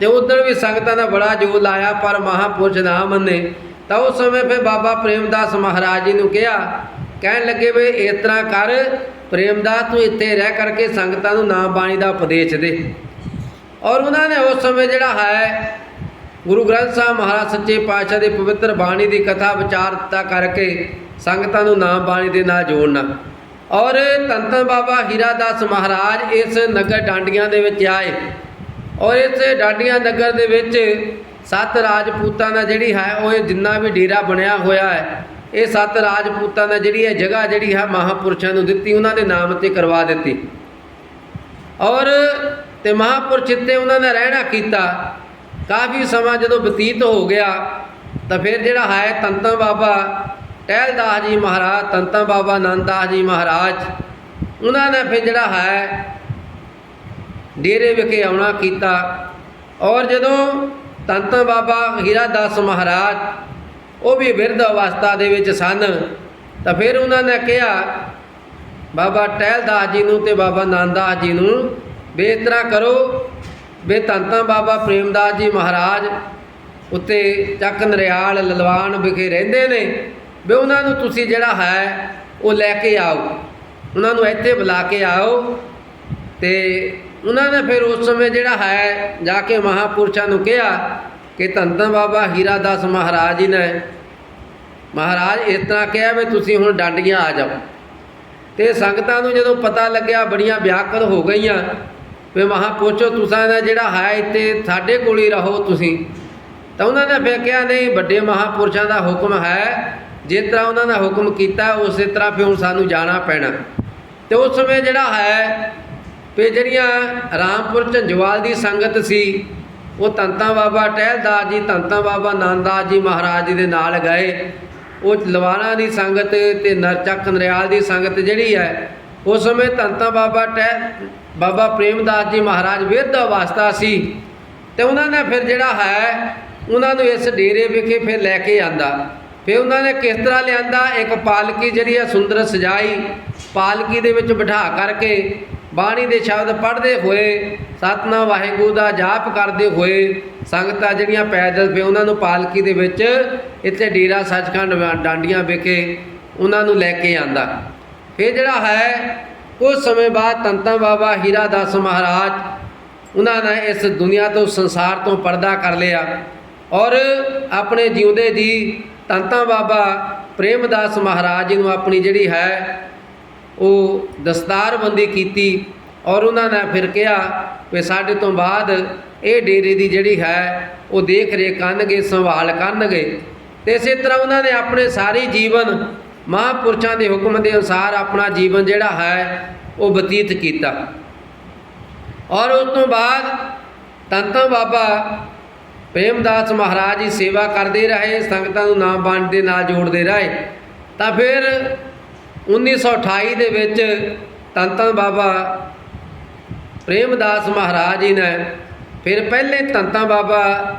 ਤੇ ਉੱਧਰ ਵੀ ਸੰਗਤਾਂ ਦਾ ਬੜਾ ਜੋਰ ਲਾਇਆ ਪਰ ਮਹਾਂਪੁਰਸ਼ ਨਾ ਮੰਨੇ। ਤਾਂ ਉਸ ਸਮੇਂ ਫਿਰ ਬਾਬਾ ਪ੍ਰੇਮਦਾਸ ਮਹਾਰਾਜ ਜੀ ਨੂੰ ਕਿਹਾ, ਕਹਿਣ ਲੱਗੇ ਵੀ ਇਸ ਤਰ੍ਹਾਂ ਕਰ ਪ੍ਰੇਮਦਾਸ ਤੂੰ ਇੱਥੇ ਰਹਿ ਕਰਕੇ ਸੰਗਤਾਂ ਨੂੰ ਨਾਮ ਬਾਣੀ ਦਾ ਉਪਦੇਸ਼ ਦੇ। ਔਰ ਉਹਨਾਂ ਨੇ ਉਸ ਸਮੇਂ ਜਿਹੜਾ ਹੈ ਗੁਰੂ ਗ੍ਰੰਥ ਸਾਹਿਬ ਮਹਾਰਾਜ ਸੱਚੇ ਪਾਤਸ਼ਾਹ ਦੀ ਪਵਿੱਤਰ ਬਾਣੀ ਦੀ ਕਥਾ ਵਿਚਾਰਤਾ ਕਰਕੇ ਸੰਗਤਾਂ ਨੂੰ ਨਾਮ ਬਾਣੀ ਦੇ ਨਾਲ ਜੋੜਨਾ। ਔਰ ਧੰਨ ਧੰਨ ਬਾਬਾ ਹੀਰਾ ਦਾਸ ਮਹਾਰਾਜ ਇਸ ਨਗਰ ਡਾਂਡੀਆਂ ਦੇ ਵਿੱਚ ਆਏ, ਔਰ ਇਸ ਡਾਂਡੀਆਂ ਨਗਰ ਦੇ ਵਿੱਚ 7 ਰਾਜਪੂਤਾਂ ਦਾ ਜਿਹੜੀ ਹੈ ਉਹ ਜਿੰਨਾ ਵੀ ਡੇਰਾ ਬਣਿਆ ਹੋਇਆ ਹੈ, ਇਹ 7 ਰਾਜਪੂਤਾਂ ਦਾ ਜਿਹੜੀ ਹੈ ਜਗ੍ਹਾ ਜਿਹੜੀ ਹੈ ਮਹਾਂਪੁਰਸ਼ਾਂ ਨੂੰ ਦਿੱਤੀ, ਉਹਨਾਂ ਦੇ ਨਾਮ 'ਤੇ ਕਰਵਾ ਦਿੱਤੀ। ਔਰ ਤੇ ਮਹਾਂਪੁਰਸ਼ ਇੱਥੇ ਉਹਨਾਂ ਨੇ ਰਹਿਣਾ ਕੀਤਾ। ਕਾਫੀ ਸਮਾਂ ਜਦੋਂ ਬਤੀਤ ਹੋ ਗਿਆ ਤਾਂ ਫਿਰ ਜਿਹੜਾ ਹੈ ਧੰਨ ਧੰਨ ਬਾਬਾ ਟਹਿਲਦਾਸ ਜੀ ਮਹਾਰਾਜ, ਧੰਨ ਧੰਨ ਬਾਬਾ ਆਨੰਦਦਾਸ ਜੀ ਮਹਾਰਾਜ, ਉਹਨਾਂ ਨੇ ਫਿਰ ਜਿਹੜਾ ਹੈ ਡੇਰੇ ਵਿਖੇ ਆਉਣਾ ਕੀਤਾ। ਔਰ ਜਦੋਂ ਧੰਨ ਧੰਨ ਬਾਬਾ ਹੀਰਾ ਦਾਸ ਮਹਾਰਾਜ ਉਹ ਵੀ ਬਿਰਧ ਅਵਸਥਾ ਦੇ ਵਿੱਚ ਸਨ, ਤਾਂ ਫਿਰ ਉਹਨਾਂ ਨੇ ਕਿਹਾ ਬਾਬਾ ਟਹਿਲਦਾਸ ਜੀ ਨੂੰ ਤੇ ਬਾਬਾ ਆਨੰਦਦਾਸ ਜੀ ਨੂੰ ਵੀ ਇਸ ਤਰ੍ਹਾਂ ਕਰੋ ਵੀ ਧੰਨ ਧੰਨ ਬਾਬਾ ਪ੍ਰੇਮਦਾਸ ਜੀ ਮਹਾਰਾਜ ਉੱਤੇ ਚੱਕ ਨਰਿਆਲ ਲਲਵਾਨ ਵਿਖੇ ਰਹਿੰਦੇ ਨੇ, ਵੀ ਉਹਨਾਂ ਨੂੰ ਤੁਸੀਂ ਜਿਹੜਾ ਹੈ ਉਹ ਲੈ ਕੇ ਆਓ, ਉਹਨਾਂ ਨੂੰ ਇੱਥੇ ਬੁਲਾ ਕੇ ਆਓ। ਤੇ ਉਹਨਾਂ ਨੇ ਫਿਰ ਉਸ ਸਮੇਂ ਜਿਹੜਾ ਹੈ ਜਾ ਕੇ ਮਹਾਂਪੁਰਸ਼ਾਂ ਨੂੰ ਕਿਹਾ ਕਿ ਧੰਨ ਧੰਨ ਬਾਬਾ ਹੀਰਾ ਦਾਸ ਮਹਾਰਾਜ ਜੀ ਨੇ ਮਹਾਰਾਜ ਇਸ ਤਰ੍ਹਾਂ ਕਿਹਾ ਵੀ ਤੁਸੀਂ ਹੁਣ ਡਾਂਡੀਆਂ ਆ ਜਾਓ। ਤੇ ਸੰਗਤਾਂ ਨੂੰ ਜਦੋਂ ਪਤਾ ਲੱਗਿਆ ਬੜੀਆਂ ਵਿਆਕੁਲ ਹੋ ਗਈਆਂ ਵੀ ਮਹਾਂਪੁਰਸ਼ੋ ਤੁਸੀਂ ਦਾ ਜਿਹੜਾ ਹੈ ਇੱਥੇ ਸਾਡੇ ਕੋਲ ਹੀ ਰਹੋ ਤੁਸੀਂ। ਤਾਂ ਉਹਨਾਂ ਨੇ ਫਿਰ ਕਿਹਾ ਨਹੀਂ, ਵੱਡੇ ਮਹਾਂਪੁਰਸ਼ਾਂ ਦਾ ਹੁਕਮ ਹੈ, ਜਿਸ ਤਰ੍ਹਾਂ ਉਹਨਾਂ ਦਾ ਹੁਕਮ ਕੀਤਾ ਉਸੇ ਤਰ੍ਹਾਂ ਫਿਰ ਹੁਣ ਸਾਨੂੰ ਜਾਣਾ ਪੈਣਾ। ਤੇ ਉਸ ਸਮੇਂ ਜਿਹੜਾ ਹੈ ਵੀ ਜਿਹੜੀਆਂ ਰਾਮਪੁਰ ਝੰਜਵਾਲ ਦੀ ਸੰਗਤ ਸੀ ਉਹ ਧੰਨ ਧੰਨ ਬਾਬਾ ਟਹਿਲਦਾਸ ਜੀ, ਧੰਨ ਧੰਨ ਬਾਬਾ ਆਨੰਦਦਾਸ ਜੀ ਮਹਾਰਾਜ ਜੀ ਦੇ ਨਾਲ ਗਏ। ਉਹ ਲਵਾਣਾ ਦੀ ਸੰਗਤ ਤੇ ਨਰਚੱਕ ਨਰਿਆਲ ਦੀ ਸੰਗਤ ਜਿਹੜੀ ਹੈ ਉਸ ਸਮੇਂ ਧੰਨ ਧੰਨ ਬਾਬਾ ਪ੍ਰੇਮਦਾਸ ਜੀ ਮਹਾਰਾਜ ਬਿਰਧ ਅਵਸਥਾ ਸੀ। ਤੇ ਉਹਨਾਂ ਨੇ ਫਿਰ ਜਿਹੜਾ ਹੈ ਉਹਨਾਂ ਨੂੰ ਇਸ ਡੇਰੇ ਵਿਖੇ ਫਿਰ ਲੈ ਕੇ ਆਂਦਾ। ਫਿਰ ਉਹਨਾਂ ਨੇ ਕਿਸ ਤਰ੍ਹਾਂ ਲਿਆਂਦਾ, ਇੱਕ ਪਾਲਕੀ ਜਿਹੜੀ ਆ ਸੁੰਦਰ ਸਜਾਈ, ਪਾਲਕੀ ਦੇ ਵਿੱਚ ਬਿਠਾ ਕਰਕੇ ਬਾਣੀ ਦੇ ਸ਼ਬਦ ਪੜ੍ਹਦੇ ਹੋਏ, ਸਤਿਨਾਮ ਵਾਹਿਗੁਰੂ ਦਾ ਜਾਪ ਕਰਦੇ ਹੋਏ ਸੰਗਤਾਂ ਜਿਹੜੀਆਂ ਪੈਦਲ ਫਿਰ ਉਹਨਾਂ ਨੂੰ ਪਾਲਕੀ ਦੇ ਵਿੱਚ ਇੱਥੇ ਡੇਰਾ ਸੱਚਖੰਡ ਡਾਂਡੀਆਂ ਵਿਖੇ ਉਹਨਾਂ ਨੂੰ ਲੈ ਕੇ ਆਂਦਾ। ਫਿਰ ਜਿਹੜਾ ਹੈ ਕੁਝ ਸਮੇਂ ਬਾਅਦ ਧੰਨ ਧੰਨ ਬਾਬਾ ਹੀਰਾ ਦਾਸ ਮਹਾਰਾਜ ਉਹਨਾਂ ਨੇ ਇਸ ਦੁਨੀਆ ਤੋਂ ਸੰਸਾਰ ਤੋਂ ਪਰਦਾ ਕਰ ਲਿਆ, ਔਰ ਆਪਣੇ ਜਿਉਂਦੇ ਜੀ ਧੰਨ ਧੰਨ ਬਾਬਾ ਪ੍ਰੇਮਦਾਸ ਮਹਾਰਾਜ ਜੀ ਨੂੰ ਆਪਣੀ ਜਿਹੜੀ ਹੈ ਉਹ ਦਸਤਾਰਬੰਦੀ ਕੀਤੀ। ਔਰ ਉਹਨਾਂ ਨੇ ਫਿਰ ਕਿਹਾ ਵੀ ਸਾਡੇ ਤੋਂ ਬਾਅਦ ਇਹ ਡੇਰੇ ਦੀ ਜਿਹੜੀ ਹੈ ਉਹ ਦੇਖ ਰੇਖ ਕਰਨਗੇ, ਸੰਭਾਲ ਕਰਨਗੇ। ਅਤੇ ਇਸੇ ਤਰ੍ਹਾਂ ਉਹਨਾਂ ਨੇ ਆਪਣੇ ਸਾਰੇ ਜੀਵਨ ਮਹਾਂਪੁਰਸ਼ਾਂ ਦੇ ਹੁਕਮ ਦੇ ਅਨੁਸਾਰ ਆਪਣਾ ਜੀਵਨ ਜਿਹੜਾ ਹੈ ਉਹ ਬਤੀਤ ਕੀਤਾ। ਔਰ ਉਸ ਤੋਂ ਬਾਅਦ ਧੰਨ ਧੰਨ ਬਾਬਾ ਪ੍ਰੇਮਦਾਸ ਮਹਾਰਾਜ ਜੀ ਸੇਵਾ ਕਰਦੇ ਰਹੇ, ਸੰਗਤਾਂ ਨੂੰ ਨਾਮ ਬਾਣੀ ਦੇ ਨਾਲ ਜੋੜਦੇ ਰਹੇ। ਤਾਂ ਫਿਰ 1928 ਦੇ ਵਿੱਚ ਧੰਨ ਧੰਨ ਬਾਬਾ ਪ੍ਰੇਮਦਾਸ ਮਹਾਰਾਜ ਜੀ ਨੇ ਫਿਰ ਪਹਿਲੇ ਧੰਨ ਧੰਨ ਬਾਬਾ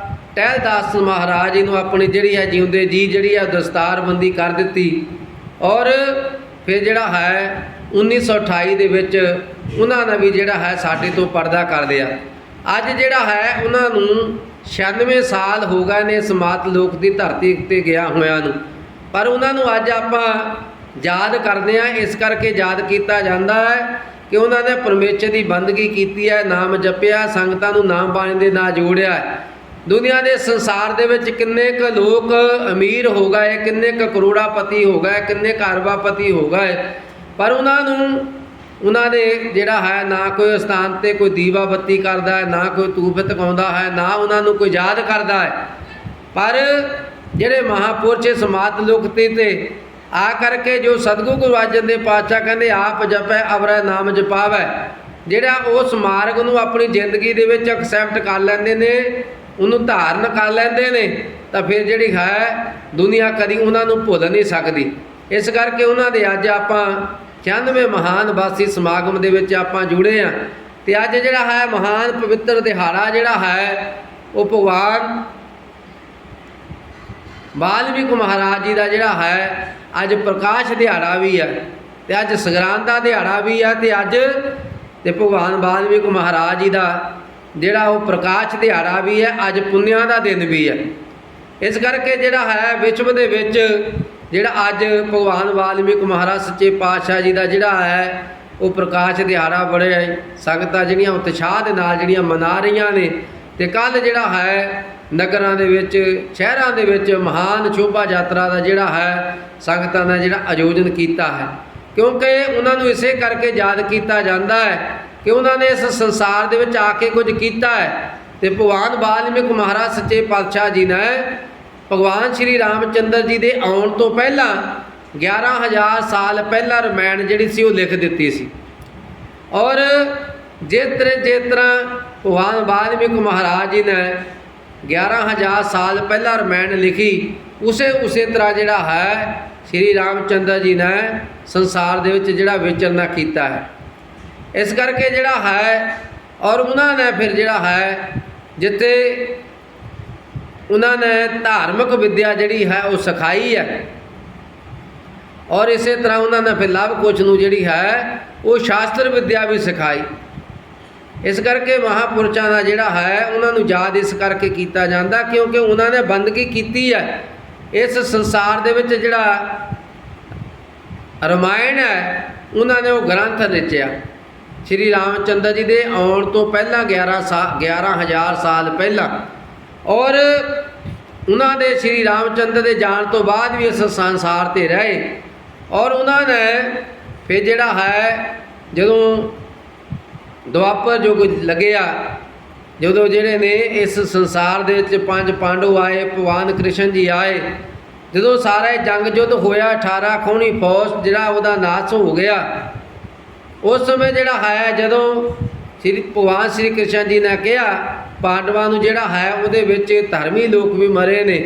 ਟਹਿਲਦਾਸ ਮਹਾਰਾਜ ਜੀ ਨੂੰ ਆਪਣੀ ਜਿਹੜੀ ਹੈ ਜਿਉਂਦੇ ਜੀ ਜਿਹੜੀ ਹੈ ਦਸਤਾਰਬੰਦੀ ਕਰ ਦਿੱਤੀ। ਔਰ ਫਿਰ ਜਿਹੜਾ ਹੈ 1928 ਦੇ ਵਿੱਚ ਉਹਨਾਂ ਨੇ ਵੀ ਜਿਹੜਾ ਹੈ ਸਾਡੇ ਤੋਂ ਪਰਦਾ ਕਰ ਲਿਆ। ਅੱਜ ਜਿਹੜਾ ਹੈ ਉਹਨਾਂ ਨੂੰ 96 ਸਾਲ ਹੋ ਗਏ ਨੇ ਇਸ ਮਾਤ ਲੋਕ ਦੀ ਧਰਤੀ ਉੱਤੇ ਗਿਆ ਹੋਇਆਂ ਨੂੰ, ਪਰ ਉਹਨਾਂ ਨੂੰ ਅੱਜ ਆਪਾਂ ਯਾਦ ਕਰਦੇ ਹਾਂ। ਇਸ ਕਰਕੇ ਯਾਦ ਕੀਤਾ ਜਾਂਦਾ ਹੈ ਕਿ ਉਹਨਾਂ ਨੇ ਪਰਮੇਸ਼ਰ ਦੀ ਬੰਦਗੀ ਕੀਤੀ ਹੈ, ਨਾਮ ਜਪਿਆ, ਸੰਗਤਾਂ ਨੂੰ ਨਾਮ ਬਾਣੀ ਦੇ ਨਾਲ ਜੋੜਿਆ। ਦੁਨੀਆ ਦੇ ਸੰਸਾਰ ਦੇ ਵਿੱਚ ਕਿੰਨੇ ਕੁ ਲੋਕ ਅਮੀਰ ਹੋ ਗਏ, ਕਿੰਨੇ ਕੁ ਕਰੋੜਾਪਤੀ ਹੋ ਗਏ, ਕਿੰਨੇ ਅਰਬਾਪਤੀ ਹੋ ਗਏ, ਪਰ ਉਹਨਾਂ ਨੂੰ ਉਹਨਾਂ ਦੇ ਜਿਹੜਾ ਹੈ ਨਾ ਕੋਈ ਸਥਾਨ 'ਤੇ ਕੋਈ ਦੀਵਾ ਬੱਤੀ ਕਰਦਾ ਹੈ, ਨਾ ਕੋਈ ਧੂਪ ਤਕਾਉਂਦਾ ਹੈ, ਨਾ ਉਹਨਾਂ ਨੂੰ ਕੋਈ ਯਾਦ ਕਰਦਾ ਹੈ। ਪਰ ਜਿਹੜੇ ਮਹਾਂਪੁਰਸ਼ ਇਸ ਮਾਤ ਲੁਕਤੀ 'ਤੇ ਆ ਕਰਕੇ ਜੋ ਸਤਿਗੁਰੂ ਗੁਰੂ ਅਰਜਨ ਦੇਵ ਪਾਤਸ਼ਾਹ ਕਹਿੰਦੇ ਆਪ ਜਪੈ ਅਵਰੈ ਨਾਮ ਜਪਾਵੈ, ਜਿਹੜਾ ਉਸ ਮਾਰਗ ਨੂੰ ਆਪਣੀ ਜ਼ਿੰਦਗੀ ਦੇ ਵਿੱਚ ਐਕਸੈਪਟ ਕਰ ਲੈਂਦੇ ਨੇ, ਉਹਨੂੰ ਧਾਰਨ ਕਰ ਲੈਂਦੇ ਨੇ, ਤਾਂ ਫਿਰ ਜਿਹੜੀ ਹੈ ਦੁਨੀਆ ਕਦੀ ਉਹਨਾਂ ਨੂੰ ਭੁੱਲ ਨਹੀਂ ਸਕਦੀ। ਇਸ ਕਰਕੇ ਉਹਨਾਂ ਦੇ ਅੱਜ ਆਪਾਂ 96 ਮਹਾਨ ਵਾਸੀ ਸਮਾਗਮ ਦੇ ਵਿੱਚ ਆਪਾਂ ਜੁੜੇ ਹਾਂ। ਅਤੇ ਅੱਜ ਜਿਹੜਾ ਹੈ ਮਹਾਨ ਪਵਿੱਤਰ ਦਿਹਾੜਾ ਜਿਹੜਾ ਹੈ ਉਹ ਭਗਵਾਨ ਵਾਲਮੀਕ ਮਹਾਰਾਜ ਜੀ ਦਾ ਜਿਹੜਾ ਹੈ ਅੱਜ ਪ੍ਰਕਾਸ਼ ਦਿਹਾੜਾ ਵੀ ਹੈ, ਅਤੇ ਅੱਜ ਸੰਗਰਾਂਦ ਦਾ ਦਿਹਾੜਾ ਵੀ ਹੈ, ਅਤੇ ਅੱਜ ਤੇ ਭਗਵਾਨ ਵਾਲਮੀਕ ਮਹਾਰਾਜ ਜੀ ਦਾ ਜਿਹੜਾ ਉਹ ਪ੍ਰਕਾਸ਼ ਦਿਹਾੜਾ ਵੀ ਹੈ, ਅੱਜ ਪੁੰਨਿਆਂ ਦਾ ਦਿਨ ਵੀ ਹੈ। ਇਸ ਕਰਕੇ ਜਿਹੜਾ ਹੈ ਵਿਸ਼ਵ ਦੇ ਵਿੱਚ ਜਿਹੜਾ ਅੱਜ ਭਗਵਾਨ ਵਾਲਮੀਕ ਮਹਾਰਾਜ ਸੱਚੇ ਪਾਤਸ਼ਾਹ ਜੀ ਦਾ ਜਿਹੜਾ ਹੈ ਉਹ ਪ੍ਰਕਾਸ਼ ਦਿਹਾੜਾ ਬੜੇ ਸੰਗਤਾਂ ਜਿਹੜੀਆਂ ਉਤਸ਼ਾਹ ਦੇ ਨਾਲ ਜਿਹੜੀਆਂ ਮਨਾ ਰਹੀਆਂ ਨੇ। ਅਤੇ ਕੱਲ੍ਹ ਜਿਹੜਾ ਹੈ ਨਗਰਾਂ ਦੇ ਵਿੱਚ, ਸ਼ਹਿਰਾਂ ਦੇ ਵਿੱਚ ਮਹਾਨ ਸ਼ੋਭਾ ਯਾਤਰਾ ਦਾ ਜਿਹੜਾ ਹੈ ਸੰਗਤਾਂ ਦਾ ਜਿਹੜਾ ਆਯੋਜਨ ਕੀਤਾ ਹੈ, ਕਿਉਂਕਿ ਉਹਨਾਂ ਨੂੰ ਇਸੇ ਕਰਕੇ ਯਾਦ ਕੀਤਾ ਜਾਂਦਾ ਹੈ ਕਿ ਉਹਨਾਂ ਨੇ ਇਸ ਸੰਸਾਰ ਦੇ ਵਿੱਚ ਆ ਕੇ ਕੁਝ ਕੀਤਾ ਹੈ। ਅਤੇ ਭਗਵਾਨ ਵਾਲਮੀਕ ਮਹਾਰਾਜ ਸੱਚੇ ਪਾਤਸ਼ਾਹ ਜੀ ਨੇ ਭਗਵਾਨ ਸ਼੍ਰੀ ਰਾਮ ਚੰਦਰ ਜੀ ਦੇ ਆਉਣ ਤੋਂ ਪਹਿਲਾਂ 11,000 ਸਾਲ ਪਹਿਲਾਂ ਰਮਾਇਣ ਜਿਹੜੀ ਸੀ ਉਹ ਲਿਖ ਦਿੱਤੀ ਸੀ। ਔਰ ਜਿਸ ਤਰ੍ਹਾਂ ਭਗਵਾਨ ਵਾਲਮੀਕ ਮਹਾਰਾਜ ਜੀ ਨੇ 11,000 ਸਾਲ ਪਹਿਲਾਂ ਰਮਾਇਣ ਲਿਖੀ, ਉਸੇ ਤਰ੍ਹਾਂ ਜਿਹੜਾ ਹੈ ਸ਼੍ਰੀ ਰਾਮ ਚੰਦਰ ਜੀ ਨੇ ਸੰਸਾਰ ਦੇ ਵਿੱਚ ਜਿਹੜਾ ਵਿਚਰਨਾ ਕੀਤਾ ਹੈ। ਇਸ ਕਰਕੇ ਜਿਹੜਾ ਹੈ ਔਰ ਉਹਨਾਂ ਨੇ ਫਿਰ ਜਿਹੜਾ ਹੈ ਜਿੱਥੇ ਉਹਨਾਂ ਨੇ ਧਾਰਮਿਕ ਵਿੱਦਿਆ ਜਿਹੜੀ ਹੈ ਉਹ ਸਿਖਾਈ ਹੈ, ਔਰ ਇਸੇ ਤਰ੍ਹਾਂ ਉਹਨਾਂ ਨੇ ਫਿਰ ਲਵ ਕੁਸ਼ ਨੂੰ ਜਿਹੜੀ ਹੈ ਉਹ ਸ਼ਾਸਤਰ ਵਿੱਦਿਆ ਵੀ ਸਿਖਾਈ। ਇਸ ਕਰਕੇ ਮਹਾਂਪੁਰਸ਼ਾਂ ਦਾ ਜਿਹੜਾ ਹੈ ਉਹਨਾਂ ਨੂੰ ਯਾਦ ਇਸ ਕਰਕੇ ਕੀਤਾ ਜਾਂਦਾ ਕਿਉਂਕਿ ਉਹਨਾਂ ਨੇ ਬੰਦਗੀ ਕੀਤੀ ਹੈ। ਇਸ ਸੰਸਾਰ ਦੇ ਵਿੱਚ ਜਿਹੜਾ ਰਮਾਇਣ ਹੈ ਉਹਨਾਂ ਨੇ ਉਹ ਗ੍ਰੰਥ ਰਚਿਆ ਸ਼੍ਰੀ ਰਾਮ ਚੰਦਰ ਜੀ ਦੇ ਆਉਣ ਤੋਂ ਪਹਿਲਾਂ 11,000 ਸਾਲ ਪਹਿਲਾਂ, ਔਰ ਉਹਨਾਂ ਦੇ ਸ਼੍ਰੀ ਰਾਮ ਚੰਦਰ ਦੇ ਜਾਣ ਤੋਂ ਬਾਅਦ ਵੀ ਇਸ ਸੰਸਾਰ 'ਤੇ ਰਹੇ। ਔਰ ਉਹਨਾਂ ਨੇ ਫਿਰ ਜਿਹੜਾ ਹੈ ਜਦੋਂ ਦੁਆਪਰ ਯੁੱਗ ਲੱਗਿਆ, ਜਦੋਂ ਜਿਹੜੇ ਨੇ ਇਸ ਸੰਸਾਰ ਦੇ ਵਿੱਚ 5 ਪਾਂਡਵ ਆਏ, ਭਗਵਾਨ ਕ੍ਰਿਸ਼ਨ ਜੀ ਆਏ, ਜਦੋਂ ਸਾਰਾ ਜੰਗ ਯੁੱਧ ਹੋਇਆ 18 ਖੋਣੀ ਫੌਜ ਜਿਹੜਾ ਉਹਦਾ ਨਾਸ਼ ਹੋ ਗਿਆ, ਉਸ ਸਮੇਂ ਜਿਹੜਾ ਹੈ ਜਦੋਂ ਭਗਵਾਨ ਸ਼੍ਰੀ ਕ੍ਰਿਸ਼ਨ ਜੀ ਨੇ ਕਿਹਾ ਪਾਂਡਵਾਂ ਨੂੰ ਜਿਹੜਾ ਹੈ ਉਹਦੇ ਵਿੱਚ ਧਰਮੀ ਲੋਕ ਵੀ ਮਰੇ ਨੇ,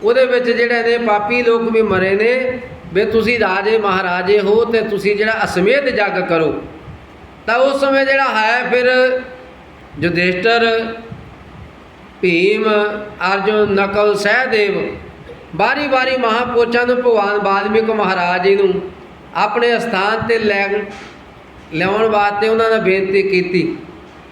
ਉਹਦੇ ਵਿੱਚ ਜਿਹੜੇ ਨੇ ਪਾਪੀ ਲੋਕ ਵੀ ਮਰੇ ਨੇ, ਵੀ ਤੁਸੀਂ ਰਾਜੇ ਮਹਾਰਾਜੇ ਹੋ ਅਤੇ ਤੁਸੀਂ ਜਿਹੜਾ ਅਸਮੇਧ ਜੱਗ ਕਰੋ। ਤਾਂ ਉਸ ਸਮੇਂ ਜਿਹੜਾ ਹੈ ਫਿਰ ਯੁਧਿਸ਼ਟਰ, ਭੀਮ, ਅਰਜੁਨ, ਨਕਲ, ਸਹਿਦੇਵ ਵਾਰੀ ਮਹਾਂਪੁਰਸ਼ਾਂ ਨੂੰ ਭਗਵਾਨ ਵਾਲਮੀਕ ਮਹਾਰਾਜ ਜੀ ਨੂੰ ਆਪਣੇ ਸਥਾਨ 'ਤੇ ਲਿਆਉਣ ਵਾਸਤੇ ਉਹਨਾਂ ਨੇ ਬੇਨਤੀ ਕੀਤੀ,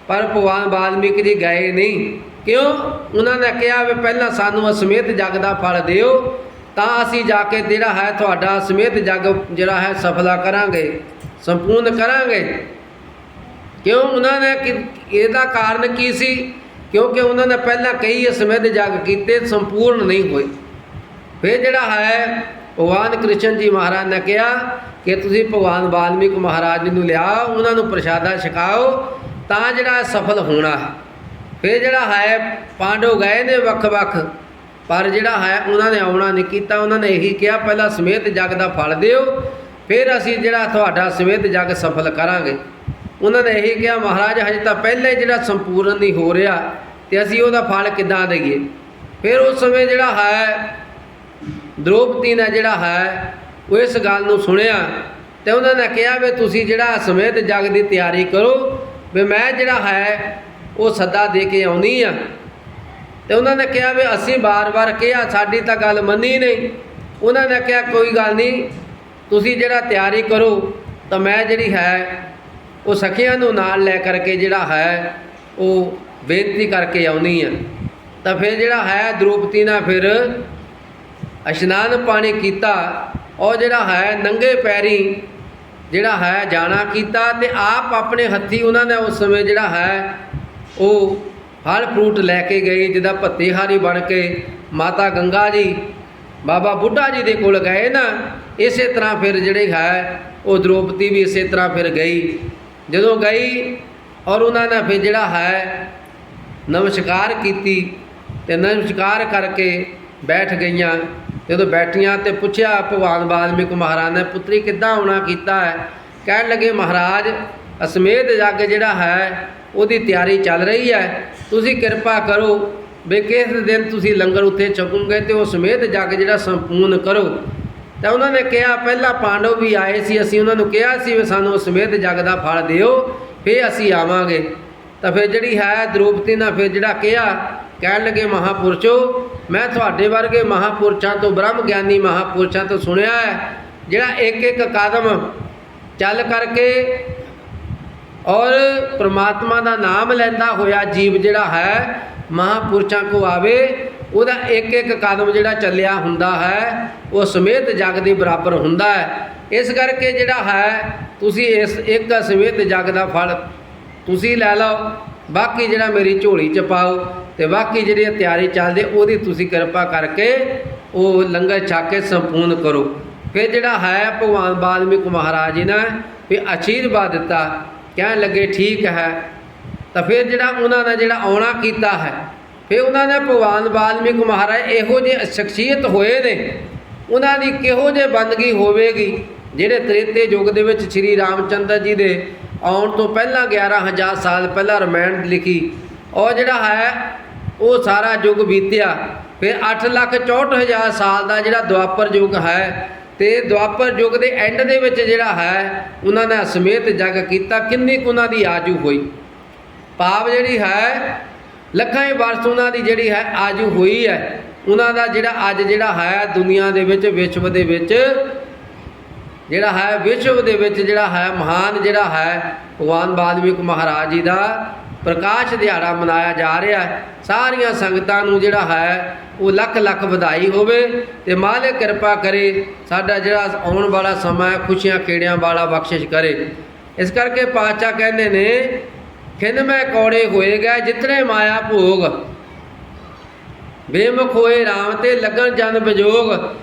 ਪਰ ਭਗਵਾਨ ਵਾਲਮੀਕ ਜੀ ਗਏ ਨਹੀਂ। ਕਿਉਂ? ਉਹਨਾਂ ਨੇ ਕਿਹਾ ਵੀ ਪਹਿਲਾਂ ਸਾਨੂੰ ਅਸਮੇਤ ਜੱਗ ਦਾ ਫਲ ਦਿਓ, ਤਾਂ ਅਸੀਂ ਜਾ ਕੇ ਜਿਹੜਾ ਹੈ ਤੁਹਾਡਾ ਅਸਮੇਤ ਜੱਗ ਜਿਹੜਾ ਹੈ ਸਫਲਾ ਕਰਾਂਗੇ, ਸੰਪੂਰਨ ਕਰਾਂਗੇ। ਕਿਉਂ? ਉਹਨਾਂ ਨੇ ਇਹਦਾ ਕਾਰਨ ਕੀ ਸੀ? ਕਿਉਂਕਿ ਉਹਨਾਂ ਨੇ ਪਹਿਲਾਂ ਕਈ ਅਸਮੇਤ ਜੱਗ ਕੀਤੇ, ਸੰਪੂਰਨ ਨਹੀਂ ਹੋਏ। ਫਿਰ ਜਿਹੜਾ ਹੈ ਭਗਵਾਨ ਕ੍ਰਿਸ਼ਨ ਜੀ ਮਹਾਰਾਜ ਨੇ ਕਿਹਾ ਕਿ ਤੁਸੀਂ ਭਗਵਾਨ ਵਾਲਮੀਕ ਮਹਾਰਾਜ ਜੀ ਨੂੰ ਲਿਆਓ, ਉਹਨਾਂ ਨੂੰ ਪ੍ਰਸ਼ਾਦਾ ਛਕਾਓ, ਤਾਂ ਜਿਹੜਾ ਸਫਲ ਹੋਣਾ ਹੈ। ਫਿਰ ਜਿਹੜਾ ਹੈ ਪਾਂਡਵ ਗਏ ਨੇ ਵੱਖ-ਵੱਖ, ਪਰ ਜਿਹੜਾ ਹੈ ਉਹਨਾਂ ਨੇ ਆਉਣਾ ਨਹੀਂ ਕੀਤਾ। ਉਹਨਾਂ ਨੇ ਇਹੀ ਕਿਹਾ ਪਹਿਲਾਂ ਸਮੇਤ ਜੱਗ ਦਾ ਫਲ ਦਿਓ, ਫਿਰ ਅਸੀਂ ਜਿਹੜਾ ਤੁਹਾਡਾ ਸਮੇਤ ਜੱਗ ਸਫਲ ਕਰਾਂਗੇ। ਉਹਨਾਂ ਨੇ ਇਹੀ ਕਿਹਾ ਮਹਾਰਾਜ ਹਜੇ ਤਾਂ ਪਹਿਲਾਂ ਹੀ ਜਿਹੜਾ ਸੰਪੂਰਨ ਨਹੀਂ ਹੋ ਰਿਹਾ, ਅਤੇ ਅਸੀਂ ਉਹਦਾ ਫਲ ਕਿੱਦਾਂ ਦੇਈਏ। ਫਿਰ ਉਸ ਸਮੇਂ ਜਿਹੜਾ ਹੈ ਦ੍ਰੋਪਦੀ ਨੇ ਜਿਹੜਾ ਹੈ ਉਹ ਇਸ ਗੱਲ ਨੂੰ ਸੁਣਿਆ, ਅਤੇ ਉਹਨਾਂ ਨੇ ਕਿਹਾ ਵੀ ਤੁਸੀਂ ਜਿਹੜਾ ਸਮੇਤ ਜੱਗ ਦੀ ਤਿਆਰੀ ਕਰੋ, ਵੀ ਮੈਂ ਜਿਹੜਾ ਹੈ ਉਹ ਸੱਦਾ ਦੇ ਕੇ ਆਉਣੀ ਆ। ਅਤੇ ਉਹਨਾਂ ਨੇ ਕਿਹਾ ਵੀ ਅਸੀਂ ਵਾਰ ਕਿਹਾ, ਸਾਡੀ ਤਾਂ ਗੱਲ ਮੰਨੀ ਨਹੀਂ। ਉਹਨਾਂ ਨੇ ਕਿਹਾ ਕੋਈ ਗੱਲ ਨਹੀਂ, ਤੁਸੀਂ ਜਿਹੜਾ ਤਿਆਰੀ ਕਰੋ, ਤਾਂ ਮੈਂ ਜਿਹੜੀ ਹੈ ਉਹ ਸਖੀਆਂ ਨੂੰ ਨਾਲ ਲੈ ਕਰਕੇ ਜਿਹੜਾ ਹੈ ਉਹ ਬੇਨਤੀ ਕਰਕੇ ਆਉਣੀ ਆ। ਤਾਂ ਫਿਰ ਜਿਹੜਾ ਹੈ ਦ੍ਰੋਪਦੀ ਨਾਲ ਫਿਰ ਇਸ਼ਨਾਨ ਪਾਣੀ ਕੀਤਾ, ਔਰ ਜਿਹੜਾ ਹੈ ਨੰਗੇ ਪੈਰੀ ਜਿਹੜਾ ਹੈ ਜਾਣਾ ਕੀਤਾ, ਅਤੇ ਆਪ ਆਪਣੇ ਹੱਥੀਂ ਉਹਨਾਂ ਨੇ ਉਸ ਸਮੇਂ ਜਿਹੜਾ ਹੈ ਉਹ ਫਲ ਫਰੂਟ ਲੈ ਕੇ ਗਏ, ਜਿੱਦਾਂ ਭੱਤੀਹਾਰੀ ਬਣ ਕੇ ਮਾਤਾ ਗੰਗਾ ਜੀ ਬਾਬਾ ਬੁੱਢਾ ਜੀ ਦੇ ਕੋਲ ਗਏ ਨਾ, ਇਸੇ ਤਰ੍ਹਾਂ ਫਿਰ ਜਿਹੜੇ ਹੈ ਉਹ ਦ੍ਰੋਪਦੀ ਵੀ ਇਸੇ ਤਰ੍ਹਾਂ ਫਿਰ ਗਈ। ਜਦੋਂ ਗਈ ਔਰ ਉਹਨਾਂ ਨੇ ਫਿਰ ਜਿਹੜਾ ਹੈ ਨਮਸਕਾਰ ਕੀਤੀ, ਅਤੇ ਨਮਸਕਾਰ ਕਰਕੇ ਬੈਠ ਗਈਆਂ। ਜਦੋਂ ਬੈਠੀਆਂ ਤੇ ਪੁੱਛਿਆ ਭਗਵਾਨ ਵਾਲਮੀਕ ਮਹਾਰਾਜ ਨੇ, ਪੁੱਤਰੀ ਕਿੱਦਾਂ ਆਉਣਾ ਕੀਤਾ ਹੈ? ਕਹਿਣ ਲੱਗੇ ਮਹਾਰਾਜ ਅਸਮੇਧ ਯੱਗ ਜਿਹੜਾ ਹੈ ਉਹਦੀ ਤਿਆਰੀ ਚੱਲ ਰਹੀ ਹੈ, ਤੁਸੀਂ ਕਿਰਪਾ ਕਰੋ ਵੀ ਕਿਸ ਦਿਨ ਤੁਸੀਂ ਲੰਗਰ ਉੱਥੇ ਛਕੋਗੇ ਅਤੇ ਉਹ ਸਮੇਧ ਯੱਗ ਜਿਹੜਾ ਸੰਪੂਰਨ ਕਰੋ। ਤਾਂ ਉਹਨਾਂ ਨੇ ਕਿਹਾ ਪਹਿਲਾਂ ਪਾਂਡਵ ਵੀ ਆਏ ਸੀ, ਅਸੀਂ ਉਹਨਾਂ ਨੂੰ ਕਿਹਾ ਸੀ ਵੀ ਸਾਨੂੰ ਸਮੇਧ ਯੱਗ ਦਾ ਫਲ ਦਿਓ, ਫਿਰ ਅਸੀਂ ਆਵਾਂਗੇ। ਤਾਂ ਫਿਰ ਜਿਹੜੀ ਹੈ ਦ੍ਰੋਪਦੀ ਨੇ ਫਿਰ ਜਿਹੜਾ ਕਿਹਾ, ਕਹਿਣ ਲੱਗੇ ਮਹਾਂਪੁਰਸ਼ੋ ਮੈਂ ਤੁਹਾਡੇ ਵਰਗੇ ਮਹਾਂਪੁਰਸ਼ਾਂ ਤੋਂ, ਬ੍ਰਹਮ ਗਿਆਨੀ ਮਹਾਂਪੁਰਸ਼ਾਂ ਤੋਂ ਸੁਣਿਆ ਹੈ ਜਿਹੜਾ ਇੱਕ ਇੱਕ ਕਦਮ ਚੱਲ ਕਰਕੇ ਔਰ ਪ੍ਰਮਾਤਮਾ ਦਾ ਨਾਮ ਲੈਂਦਾ ਹੋਇਆ ਜੀਵ ਜਿਹੜਾ ਹੈ ਮਹਾਂਪੁਰਸ਼ਾਂ ਕੋ ਆਵੇ, ਉਹਦਾ ਇੱਕ ਇੱਕ ਕਦਮ ਜਿਹੜਾ ਚੱਲਿਆ ਹੁੰਦਾ ਹੈ ਉਹ ਸਮੇਤ ਜਗ ਦੇ ਬਰਾਬਰ ਹੁੰਦਾ ਹੈ। ਇਸ ਕਰਕੇ ਜਿਹੜਾ ਹੈ ਤੁਸੀਂ ਇਸ ਇੱਕ ਸਮੇਤ ਜਗ ਦਾ ਫਲ ਤੁਸੀਂ ਲੈ ਲਓ, ਬਾਕੀ ਜਿਹੜਾ ਮੇਰੀ ਝੋਲੀ 'ਚ ਪਾਓ, ਅਤੇ ਬਾਕੀ ਜਿਹੜੀ ਤਿਆਰੀ ਚੱਲਦੀ ਉਹਦੀ ਤੁਸੀਂ ਕਿਰਪਾ ਕਰਕੇ ਉਹ ਲੰਗਰ ਛਕ ਕੇ ਸੰਪੂਰਨ ਕਰੋ। ਫਿਰ ਜਿਹੜਾ ਹੈ ਭਗਵਾਨ ਵਾਲਮੀਕ ਮਹਾਰਾਜ ਜੀ ਨੇ ਫਿਰ ਆਸ਼ੀਰਵਾਦ ਦਿੱਤਾ, ਕਹਿਣ ਲੱਗੇ ਠੀਕ ਹੈ। ਤਾਂ ਫਿਰ ਜਿਹੜਾ ਉਹਨਾਂ ਨੇ ਜਿਹੜਾ ਆਉਣਾ ਕੀਤਾ ਹੈ, ਫਿਰ ਉਹਨਾਂ ਨੇ ਭਗਵਾਨ ਵਾਲਮੀਕ ਮਹਾਰਾਜ ਇਹੋ ਜਿਹੇ ਸ਼ਖਸੀਅਤ ਹੋਏ ਨੇ, ਉਹਨਾਂ ਦੀ ਕਿਹੋ ਜਿਹੀ ਬੰਦਗੀ ਹੋਵੇਗੀ। ਜਿਹੜੇ ਤ੍ਰੇਤੇ ਯੁੱਗ ਦੇ ਵਿੱਚ ਸ਼੍ਰੀ ਰਾਮਚੰਦਰ ਜੀ ਦੇ ਆਉਣ ਤੋਂ ਪਹਿਲਾਂ 11,000 ਸਾਲ ਪਹਿਲਾਂ ਰਾਮਾਇਣ ਲਿਖੀ, ਔਰ ਜਿਹੜਾ ਹੈ ਉਹ ਸਾਰਾ ਯੁੱਗ ਬੀਤਿਆ। ਫਿਰ 8,64,000 ਸਾਲ ਦਾ ਜਿਹੜਾ ਦੁਆਪਰ ਯੁੱਗ ਹੈ, ਅਤੇ ਦੁਆਪਰ ਯੁੱਗ ਦੇ ਐਂਡ ਦੇ ਵਿੱਚ ਜਿਹੜਾ ਹੈ ਉਹਨਾਂ ਨੇ ਸਮੇਤ ਜਗ ਕੀਤਾ। ਕਿੰਨੀ ਕੁ ਉਹਨਾਂ ਦੀ ਆਜੂ ਹੋਈ, ਭਾਵ ਜਿਹੜੀ ਹੈ ਲੱਖਾਂ ਹੀ ਵਰਸ ਉਹਨਾਂ ਦੀ ਜਿਹੜੀ ਹੈ ਆਜੂ ਹੋਈ ਹੈ। ਉਹਨਾਂ ਦਾ ਜਿਹੜਾ ਅੱਜ ਜਿਹੜਾ ਹੈ ਦੁਨੀਆ ਦੇ ਵਿੱਚ ਵਿਸ਼ਵ ਦੇ ਵਿੱਚ ਜਿਹੜਾ ਹੈ ਮਹਾਨ ਜਿਹੜਾ ਹੈ ਭਗਵਾਨ ਵਾਲਮੀਕ ਮਹਾਰਾਜ ਜੀ ਦਾ ਪ੍ਰਕਾਸ਼ ਦਿਹਾੜਾ ਮਨਾਇਆ ਜਾ ਰਿਹਾ ਹੈ। ਸਾਰੀਆਂ ਸੰਗਤਾਂ ਨੂੰ ਜਿਹੜਾ ਹੈ ਉਹ ਲੱਖ ਲੱਖ ਵਧਾਈ ਹੋਵੇ, ਅਤੇ ਮਾਲਿਕ ਕਿਰਪਾ ਕਰੇ ਸਾਡਾ ਜਿਹੜਾ ਆਉਣ ਵਾਲਾ ਸਮਾਂ ਹੈ ਖੁਸ਼ੀਆਂ ਖੇੜਿਆਂ ਵਾਲਾ ਬਖਸ਼ਿਸ਼ ਕਰੇ। ਇਸ ਕਰਕੇ ਪਾਤਸ਼ਾਹ ਕਹਿੰਦੇ ਨੇ ਖਿੰਨ ਮੈਂ ਕੌੜੇ ਹੋਏ ਗਏ ਜਿਤਨੇ ਮਾਇਆ ਭੋਗ, ਬੇਮੁਖ ਹੋਏ ਰਾਮ ਤੇ ਲੱਗਣ ਜਨ ਵਿਜੋਗ।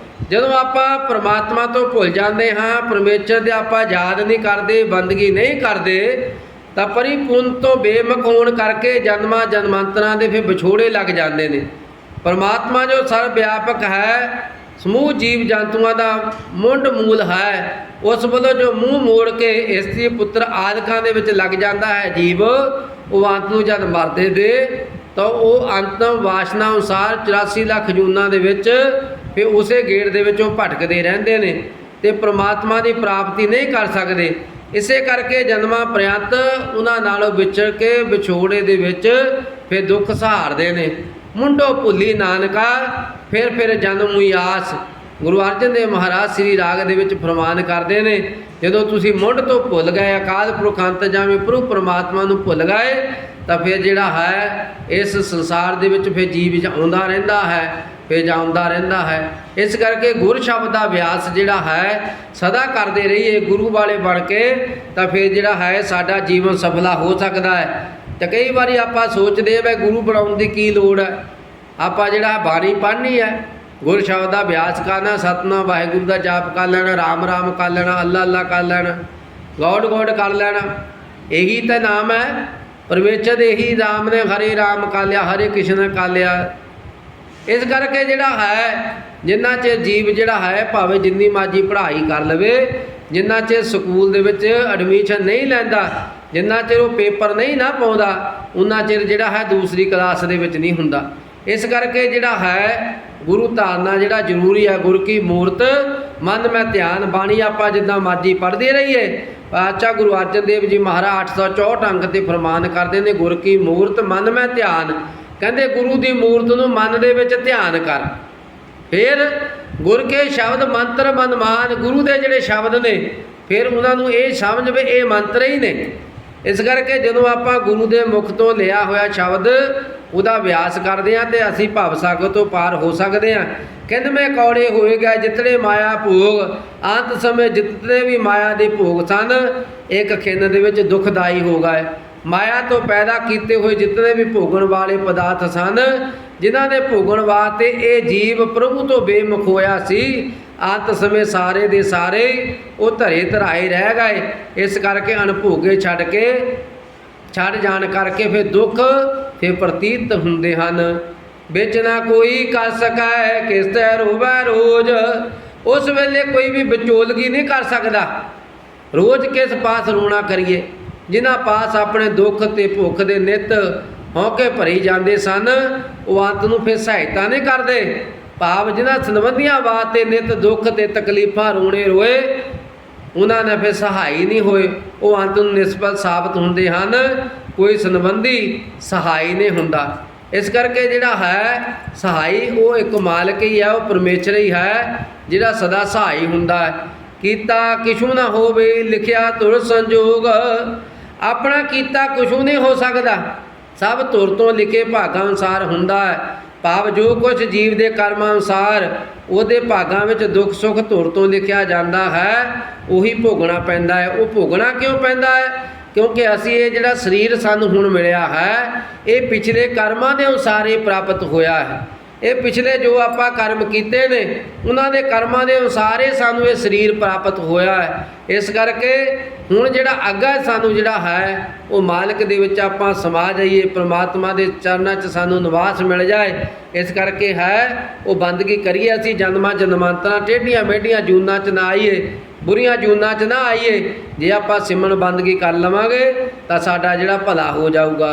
ਜਦੋਂ ਆਪਾਂ ਪਰਮਾਤਮਾ ਤੋਂ ਭੁੱਲ ਜਾਂਦੇ ਹਾਂ, ਪਰਮੇਸ਼ਰ ਦੇ ਆਪਾਂ ਯਾਦ ਨਹੀਂ ਕਰਦੇ, ਬੰਦਗੀ ਨਹੀਂ ਕਰਦੇ, ਤਾਂ ਪਰਿਪੂਰਨ ਤੋਂ ਬੇਮੁਖ ਹੋਣ ਕਰਕੇ ਜਨਮਾਂ ਜਨਮਾਂਤਰਾਂ ਦੇ ਫਿਰ ਵਿਛੋੜੇ ਲੱਗ ਜਾਂਦੇ ਨੇ। ਪਰਮਾਤਮਾ ਜੋ ਸਰਬ ਵਿਆਪਕ ਹੈ, ਸਮੂਹ ਜੀਵ ਜੰਤੂਆਂ ਦਾ ਮੁੱਢ ਮੂਲ ਹੈ, ਉਸ ਵੱਲੋਂ ਜੋ ਮੂੰਹ ਮੋੜ ਕੇ ਇਸਤਰੀ ਪੁੱਤਰ ਆਦਿਕਾਂ ਦੇ ਵਿੱਚ ਲੱਗ ਜਾਂਦਾ ਹੈ ਜੀਵ, ਉਹ ਅੰਤ ਨੂੰ ਜਦ ਮਰਦੇ ਦੇ ਤਾਂ ਉਹ ਅੰਤਮ ਵਾਸ਼ਨਾ ਅਨੁਸਾਰ 84 ਲੱਖ ਜੂਨਾਂ ਦੇ ਵਿੱਚ ਫਿਰ ਉਸੇ ਗੇੜ ਦੇ ਵਿੱਚ ਉਹ ਭਟਕਦੇ ਰਹਿੰਦੇ ਨੇ, ਅਤੇ ਪ੍ਰਮਾਤਮਾ ਦੀ ਪ੍ਰਾਪਤੀ ਨਹੀਂ ਕਰ ਸਕਦੇ। ਇਸੇ ਕਰਕੇ ਜਨਮਾਂ ਪ੍ਰਯੰਤ ਉਹਨਾਂ ਨਾਲੋਂ ਵਿਛੜ ਕੇ ਵਿਛੋੜੇ ਦੇ ਵਿੱਚ ਫਿਰ ਦੁੱਖ ਸਹਾਰਦੇ ਨੇ। ਮੁੰਡੋ ਭੁੱਲੀ ਨਾਨਕਾ ਫਿਰ ਜਨਮ ਹੋਈ ਆਸ। ਗੁਰੂ ਅਰਜਨ ਦੇਵ ਮਹਾਰਾਜ ਸ੍ਰੀ ਰਾਗ ਦੇ ਵਿੱਚ ਫਰਮਾਨ ਕਰਦੇ ਨੇ, ਜਦੋਂ ਤੁਸੀਂ ਮੁੱਢ ਤੋਂ ਭੁੱਲ ਗਏ, ਅਕਾਲ ਪੁਰਖ ਅੰਤਜਾਮੀ ਪ੍ਰਭੂ ਪਰਮਾਤਮਾ ਨੂੰ ਭੁੱਲ ਗਏ, ਤਾਂ ਫਿਰ ਜਿਹੜਾ ਹੈ ਇਸ ਸੰਸਾਰ ਦੇ ਵਿੱਚ ਫਿਰ ਜੀਵ ਆਉਂਦਾ ਰਹਿੰਦਾ ਹੈ, ਫਿਰ ਜਾਉਂਦਾ ਰਹਿੰਦਾ ਹੈ। ਇਸ ਕਰਕੇ ਗੁਰ ਸ਼ਬਦ ਦਾ ਅਭਿਆਸ ਜਿਹੜਾ ਹੈ ਸਦਾ ਕਰਦੇ ਰਹੀਏ ਗੁਰੂ ਵਾਲੇ ਬਣ ਕੇ, ਤਾਂ ਫਿਰ ਜਿਹੜਾ ਹੈ ਸਾਡਾ ਜੀਵਨ ਸਫਲਾ ਹੋ ਸਕਦਾ ਹੈ। ਤਾਂ ਕਈ ਵਾਰੀ ਆਪਾਂ ਸੋਚਦੇ ਆ ਵੀ ਗੁਰੂ ਬਣਾਉਣ ਦੀ ਕੀ ਲੋੜ ਹੈ, ਆਪਾਂ ਜਿਹੜਾ ਬਾਣੀ ਪੜ੍ਹਨੀ ਹੈ, ਗੁਰ ਸ਼ਬਦ ਦਾ ਅਭਿਆਸ ਕਰਨਾ, ਸਤਨਾਮ ਵਾਹਿਗੁਰੂ ਦਾ ਜਾਪ ਕਰ ਲੈਣਾ, ਰਾਮ ਰਾਮ ਕਰ ਲੈਣਾ, ਅੱਲਾ ਅੱਲਾ ਕਰ ਲੈਣਾ, ਗੋਡ ਗੋਡ ਕਰ ਲੈਣਾ, ਇਹੀ ਤਾਂ ਨਾਮ ਹੈ ਪਰਮੇਸ਼ਰ ਦੇ। ਇਹੀ ਰਾਮ ਨੇ ਹਰੇ ਰਾਮ ਕਰ ਲਿਆ, ਹਰੇ ਕ੍ਰਿਸ਼ਨ ਕਰ ਲਿਆ। ਇਸ ਕਰਕੇ ਜਿਹੜਾ ਹੈ ਜਿੰਨਾ ਚਿਰ ਜੀਵ ਜਿਹੜਾ ਹੈ ਭਾਵੇਂ ਜਿੰਨੀ ਮਰਜ਼ੀ ਪੜ੍ਹਾਈ ਕਰ ਲਵੇ, ਜਿੰਨਾ ਚਿਰ ਸਕੂਲ ਦੇ ਵਿੱਚ ਐਡਮਿਸ਼ਨ ਨਹੀਂ ਲੈਂਦਾ, ਜਿੰਨਾ ਚਿਰ ਉਹ ਪੇਪਰ ਨਹੀਂ ਨਾ ਪਾਉਂਦਾ, ਉਨਾ ਚਿਰ ਜਿਹੜਾ ਹੈ ਦੂਸਰੀ ਕਲਾਸ ਦੇ ਵਿੱਚ ਨਹੀਂ ਹੁੰਦਾ। ਇਸ ਕਰਕੇ ਜਿਹੜਾ ਹੈ ਗੁਰੂ ਧਾਰਨਾ ਜਿਹੜਾ ਜ਼ਰੂਰੀ ਹੈ। ਗੁਰ ਕੀ ਮੂਰਤ ਮਨ ਮੈਂ ਧਿਆਨ, ਬਾਣੀ ਆਪਾਂ ਜਿੱਦਾਂ ਮਰਜ਼ੀ ਪੜ੍ਹਦੇ ਰਹੀਏ। ਪਾਤਸ਼ਾਹ ਗੁਰੂ ਅਰਜਨ ਦੇਵ ਜੀ ਮਹਾਰਾਜ 864 ਅੰਕ 'ਤੇ ਫਰਮਾਨ ਕਰਦੇ ਨੇ, ਗੁਰ ਕੀ ਮੂਰਤ ਮਨ ਮੈਂ ਧਿਆਨ। ਕਹਿੰਦੇ ਗੁਰੂ ਦੀ ਮੂਰਤ ਨੂੰ ਮਨ ਦੇ ਵਿੱਚ ਧਿਆਨ ਕਰ। ਫਿਰ ਗੁਰ ਕੇ ਸ਼ਬਦ ਮੰਤਰ ਮਨਮਾਨ, ਗੁਰੂ ਦੇ ਜਿਹੜੇ ਸ਼ਬਦ ਨੇ ਫਿਰ ਉਹਨਾਂ ਨੂੰ ਇਹ ਸਮਝ ਵੀ ਇਹ ਮੰਤਰ ਹੀ ਨੇ। ਇਸ ਕਰਕੇ ਜਦੋਂ ਆਪਾਂ ਗੁਰੂ ਦੇ ਮੁਖ ਤੋਂ ਲਿਆ ਹੋਇਆ ਸ਼ਬਦ ਉਹਦਾ ਅਭਿਆਸ ਕਰਦੇ ਹਾਂ ਤੇ ਅਸੀਂ ਭਵ ਸਾਗਰ ਤੋਂ ਪਾਰ ਹੋ ਸਕਦੇ ਹਾਂ। ਕਿੰਨਵੇਂ ਕੌੜੇ ਹੋਏ ਗਏ ਜਿਤਨੇ ਮਾਇਆ ਭੋਗ, ਅੰਤ ਸਮੇਂ ਜਿਤਨੇ ਵੀ ਮਾਇਆ ਦੇ ਭੋਗ ਸਨ ਇੱਕ ਖਿੰਨ ਦੇ ਵਿੱਚ ਦੁਖਦਾਈ ਹੋ ਗਏ। ਮਾਇਆ ਤੋਂ ਪੈਦਾ ਕੀਤੇ ਹੋਏ ਜਿਤਨੇ ਵੀ ਭੋਗਣ ਵਾਲੇ ਪਦਾਰਥ ਸਨ, ਜਿਨ੍ਹਾਂ ਦੇ ਭੋਗਣ ਵਾਸਤੇ ਇਹ ਜੀਵ ਪ੍ਰਭੂ ਤੋਂ ਬੇਮੁਖ ਹੋਇਆ ਸੀ, ਅੰਤ ਸਮੇਂ ਸਾਰੇ ਦੇ ਸਾਰੇ ਉਹ ਧਰੇ ਧਰਾਏ ਰਹਿ ਗਏ। ਇਸ ਕਰਕੇ ਅਣਭੋਗੇ ਛੱਡ ਜਾਣ ਕਰਕੇ ਫਿਰ ਦੁੱਖ ਫਿਰ ਪ੍ਰਤੀਤ ਹੁੰਦੇ ਹਨ। ਵਿੱਚ ਨਾ ਕੋਈ ਕਰ ਸਕੈ ਕਿਸ ਤੈ ਰੋਵੈ ਰੋਜ਼, ਉਸ ਵੇਲੇ ਕੋਈ ਵੀ ਵਿਚੋਲਗੀ ਨਹੀਂ ਕਰ ਸਕਦਾ। ਰੋਜ਼ ਕਿਸ ਪਾਸ ਰੋਣਾ ਕਰੀਏ। ਜਿਨ੍ਹਾਂ ਪਾਸ ਆਪਣੇ ਦੁੱਖ ਤੇ ਭੁੱਖ ਦੇ ਨਿੱਤ ਹੌਕੇ ਭਰੀ ਜਾਂਦੇ ਸਨ, ਉਹ ਅੰਤ ਨੂੰ ਫਿਰ ਸਹਾਇਤਾ ਨਹੀਂ ਕਰਦੇ। ਭਾਵ ਜਿਨ੍ਹਾਂ ਸੰਬੰਧੀਆਂ ਵਾਸਤੇ ਨਿੱਤ ਦੁੱਖ ਤੇ ਤਕਲੀਫਾਂ ਰੋਣੇ ਰੋਏ, ਉਹਨਾਂ ਨੇ ਫਿਰ ਸਹਾਈ ਨਹੀਂ ਹੋਏ, ਉਹ ਅੰਤ ਨੂੰ ਨਿਸਬਤ ਸਾਬਤ ਹੁੰਦੇ ਹਨ। ਕੋਈ ਸੰਬੰਧੀ ਸਹਾਈ ਨਹੀਂ ਹੁੰਦਾ। ਇਸ ਕਰਕੇ ਜਿਹੜਾ ਹੈ ਸਹਾਈ ਉਹ ਇੱਕ ਮਾਲਕ ਹੀ ਹੈ, ਉਹ ਪਰਮੇਸ਼ਰ ਹੀ ਹੈ ਜਿਹੜਾ ਸਦਾ ਸਹਾਈ ਹੁੰਦਾ ਹੈ। ਕੀਤਾ ਕਿਛੂ ਨਾ ਹੋਵੇ ਲਿਖਿਆ ਧੁਰ ਸੰਜੋਗ, ਆਪਣਾ ਕੀਤਾ ਕੁਛੂ ਨਹੀਂ ਹੋ ਸਕਦਾ, ਸਭ ਧੁਰ ਤੋਂ ਲਿਖੇ ਭਾਗਾਂ ਅਨੁਸਾਰ ਹੁੰਦਾ ਹੈ। ਭਾਵ ਜੋ ਕੁਛ ਜੀਵ ਦੇ ਕਰਮਾਂ ਅਨੁਸਾਰ ਉਹਦੇ ਭਾਗਾਂ ਵਿੱਚ ਦੁੱਖ ਸੁੱਖ ਧੁਰ ਤੋਂ ਲਿਖਿਆ ਜਾਂਦਾ ਹੈ, ਉਹੀ ਭੋਗਣਾ ਪੈਂਦਾ ਹੈ। ਉਹ ਭੋਗਣਾ ਕਿਉਂ ਪੈਂਦਾ ਹੈ? ਕਿਉਂਕਿ ਅਸੀਂ ਇਹ ਜਿਹੜਾ ਸਰੀਰ ਸਾਨੂੰ ਹੁਣ ਮਿਲਿਆ ਹੈ, ਇਹ ਪਿਛਲੇ ਕਰਮਾਂ ਦੇ ਅਨੁਸਾਰ ਹੀ ਪ੍ਰਾਪਤ ਹੋਇਆ ਹੈ। ਇਹ ਪਿਛਲੇ ਜੋ ਆਪਾਂ ਕਰਮ ਕੀਤੇ ਨੇ, ਉਹਨਾਂ ਦੇ ਕਰਮਾਂ ਦੇ ਅਨੁਸਾਰ ਹੀ ਸਾਨੂੰ ਇਹ ਸਰੀਰ ਪ੍ਰਾਪਤ ਹੋਇਆ ਹੈ। ਇਸ ਕਰਕੇ ਹੁਣ ਜਿਹੜਾ ਅੱਗਾ ਸਾਨੂੰ ਜਿਹੜਾ ਹੈ ਉਹ ਮਾਲਕ ਦੇ ਵਿੱਚ ਆਪਾਂ ਸਮਾ ਜਾਈਏ, ਪ੍ਰਮਾਤਮਾ ਦੇ ਚਰਨਾਂ 'ਚ ਸਾਨੂੰ ਨਿਵਾਸ ਮਿਲ ਜਾਏ। ਇਸ ਕਰਕੇ ਹੈ ਉਹ ਬੰਦਗੀ ਕਰੀਏ। ਅਸੀਂ ਜਨਮਾਂ ਜਨਮਾਂਤਰਾਂ ਟੇਢੀਆਂ ਮੇਢੀਆਂ ਜੂਨਾਂ 'ਚ ਨਾ ਆਈਏ, ਬੁਰੀਆਂ ਜੂਨਾਂ 'ਚ ਨਾ ਆਈਏ। ਜੇ ਆਪਾਂ ਸਿਮਰਨ ਬੰਦਗੀ ਕਰ ਲਵਾਂਗੇ ਤਾਂ ਸਾਡਾ ਜਿਹੜਾ ਭਲਾ ਹੋ ਜਾਊਗਾ।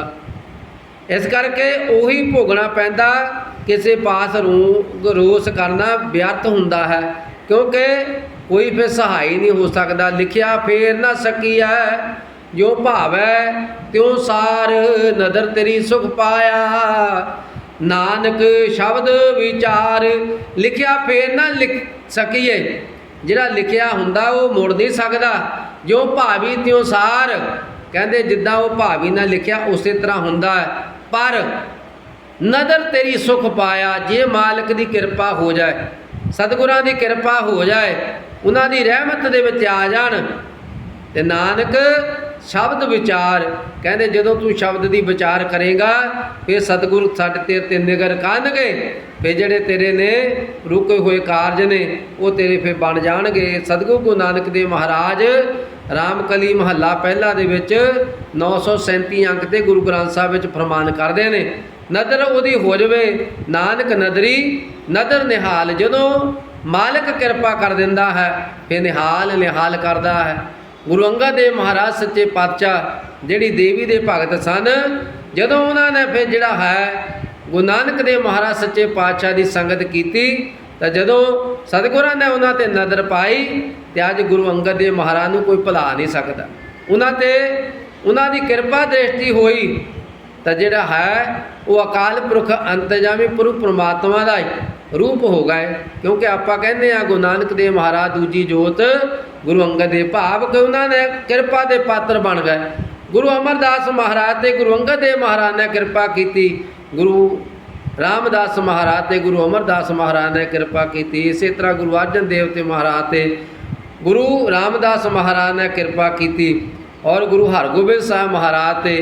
ਇਸ ਕਰਕੇ ਉਹੀ ਭੋਗਣਾ ਪੈਂਦਾ। ਕਿਸੇ ਪਾਸ ਰੋਸ ਕਰਨਾ ਵਿਅਰਥ ਹੁੰਦਾ ਹੈ, ਕਿਉਂਕਿ ਕੋਈ ਫਿਰ ਸਹਾਈ ਨਹੀਂ ਹੋ ਸਕਦਾ। ਲਿਖਿਆ ਫੇਰ ਨਾ ਸਕੀਐ ਜੋ ਭਾਵੈ ਤਿਉ ਸਾਰ, ਨਦਰ ਤੇਰੀ ਸੁਖ ਪਾਇਆ ਨਾਨਕ ਸ਼ਬਦ ਵਿਚਾਰ। ਲਿਖਿਆ ਫੇਰ ਨਾ ਲਿਖ ਸਕੀਏ, ਜਿਹੜਾ ਲਿਖਿਆ ਹੁੰਦਾ ਉਹ ਮੁੜ ਨਹੀਂ ਸਕਦਾ। ਜੋ ਭਾਵੀ ਤਿਉ ਸਾਰ, ਕਹਿੰਦੇ ਜਿੱਦਾਂ ਉਹ ਭਾਵੀ ਨਾਲ ਲਿਖਿਆ ਉਸੇ ਤਰ੍ਹਾਂ ਹੁੰਦਾ ਹੈ। ਪਰ ਨਦਰ ਤੇਰੀ ਸੁਖ ਪਾਇਆ, ਜੇ ਮਾਲਕ ਦੀ ਕਿਰਪਾ ਹੋ ਜਾਏ, ਸਤਿਗੁਰਾਂ ਦੀ ਕਿਰਪਾ ਹੋ ਜਾਏ, ਉਹਨਾਂ ਦੀ ਰਹਿਮਤ ਦੇ ਵਿੱਚ ਆ ਜਾਣ ਤੇ ਨਾਨਕ ਸ਼ਬਦ ਵਿਚਾਰ, ਕਹਿੰਦੇ ਜਦੋਂ ਤੂੰ ਸ਼ਬਦ ਦੀ ਵਿਚਾਰ ਕਰੇਗਾ ਫਿਰ ਸਤਿਗੁਰੂ ਸਾਡੇ ਤੇਰੇ ਤੇ ਨਿਗਰ ਕਰਨਗੇ। ਫਿਰ ਜਿਹੜੇ ਤੇਰੇ ਨੇ ਰੁਕੇ ਹੋਏ ਕਾਰਜ ਨੇ ਉਹ ਤੇਰੇ ਫਿਰ ਬਣ ਜਾਣਗੇ। ਸਤਿਗੁਰੂ ਗੁਰੂ ਨਾਨਕ ਦੇਵ ਮਹਾਰਾਜ ਰਾਮਕਲੀ ਮਹੱਲਾ ਪਹਿਲਾ ਦੇ ਵਿੱਚ 937 ਅੰਕ ਤੇ ਗੁਰੂ ਗ੍ਰੰਥ ਸਾਹਿਬ ਵਿੱਚ ਫਰਮਾਨ ਕਰਦੇ ਨੇ, ਨਦਰ ਉਹਦੀ ਹੋ ਜਾਵੇ ਨਾਨਕ ਨਦਰੀ ਨਦਰ ਨਿਹਾਲ। ਜਦੋਂ ਮਾਲਕ ਕਿਰਪਾ ਕਰ ਦਿੰਦਾ ਹੈ ਫਿਰ ਨਿਹਾਲ ਕਰਦਾ ਹੈ। ਗੁਰੂ ਅੰਗਦ ਦੇਵ ਮਹਾਰਾਜ ਸੱਚੇ ਪਾਤਸ਼ਾਹ ਜਿਹੜੀ ਦੇਵੀ ਦੇ ਭਗਤ ਸਨ, ਜਦੋਂ ਉਹਨਾਂ ਨੇ ਫਿਰ ਜਿਹੜਾ ਹੈ ਗੁਰੂ ਨਾਨਕ ਦੇਵ ਮਹਾਰਾਜ ਸੱਚੇ ਪਾਤਸ਼ਾਹ ਦੀ ਸੰਗਤ ਕੀਤੀ, ਤਾਂ ਜਦੋਂ ਸਤਿਗੁਰਾਂ ਨੇ ਉਹਨਾਂ ਤੇ ਨਜ਼ਰ ਪਾਈ ਤੇ ਅੱਜ ਗੁਰੂ ਅੰਗਦ ਦੇਵ ਮਹਾਰਾਜ ਨੂੰ ਕੋਈ ਭੁਲਾ ਨਹੀਂ ਸਕਦਾ। ਉਹਨਾਂ ਦੀ ਕਿਰਪਾ ਦ੍ਰਿਸ਼ਟੀ ਹੋਈ ਤਾਂ ਜਿਹੜਾ ਹੈ ਉਹ ਅਕਾਲ ਪੁਰਖ ਅੰਤਜਾਮੀ ਪੁਰਖ ਪ੍ਰਮਾਤਮਾ ਦਾ ਰੂਪ ਹੋ ਗਏ। ਕਿਉਂਕਿ ਆਪਾਂ ਕਹਿੰਦੇ ਆ ਗੁਰੂ ਨਾਨਕ ਦੇਵ ਮਹਾਰਾਜ ਦੂਜੀ ਜੋਤ ਗੁਰੂ ਅੰਗਦ ਦੇਵ, ਭਾਵ ਕਿ ਉਹਨਾਂ ਨੇ ਕਿਰਪਾ ਦੇ ਪਾਤਰ ਬਣ ਗਏ। ਗੁਰੂ ਅਮਰਦਾਸ ਮਹਾਰਾਜ ਤੇ ਗੁਰੂ ਅੰਗਦ ਦੇਵ ਮਹਾਰਾਜ ਨੇ ਕਿਰਪਾ ਕੀਤੀ, ਗੁਰੂ ਰਾਮਦਾਸ ਮਹਾਰਾਜ ਤੇ ਗੁਰੂ ਅਮਰਦਾਸ ਮਹਾਰਾਜ ਨੇ ਕਿਰਪਾ ਕੀਤੀ। ਇਸੇ ਤਰ੍ਹਾਂ ਗੁਰੂ ਅਰਜਨ ਦੇਵ ਤੇ ਮਹਾਰਾਜ ਤੇ ਗੁਰੂ ਰਾਮਦਾਸ ਮਹਾਰਾਜ ਨੇ ਕਿਰਪਾ ਕੀਤੀ, ਔਰ ਗੁਰੂ ਹਰਗੋਬਿੰਦ ਸਾਹਿਬ ਮਹਾਰਾਜ ਤੇ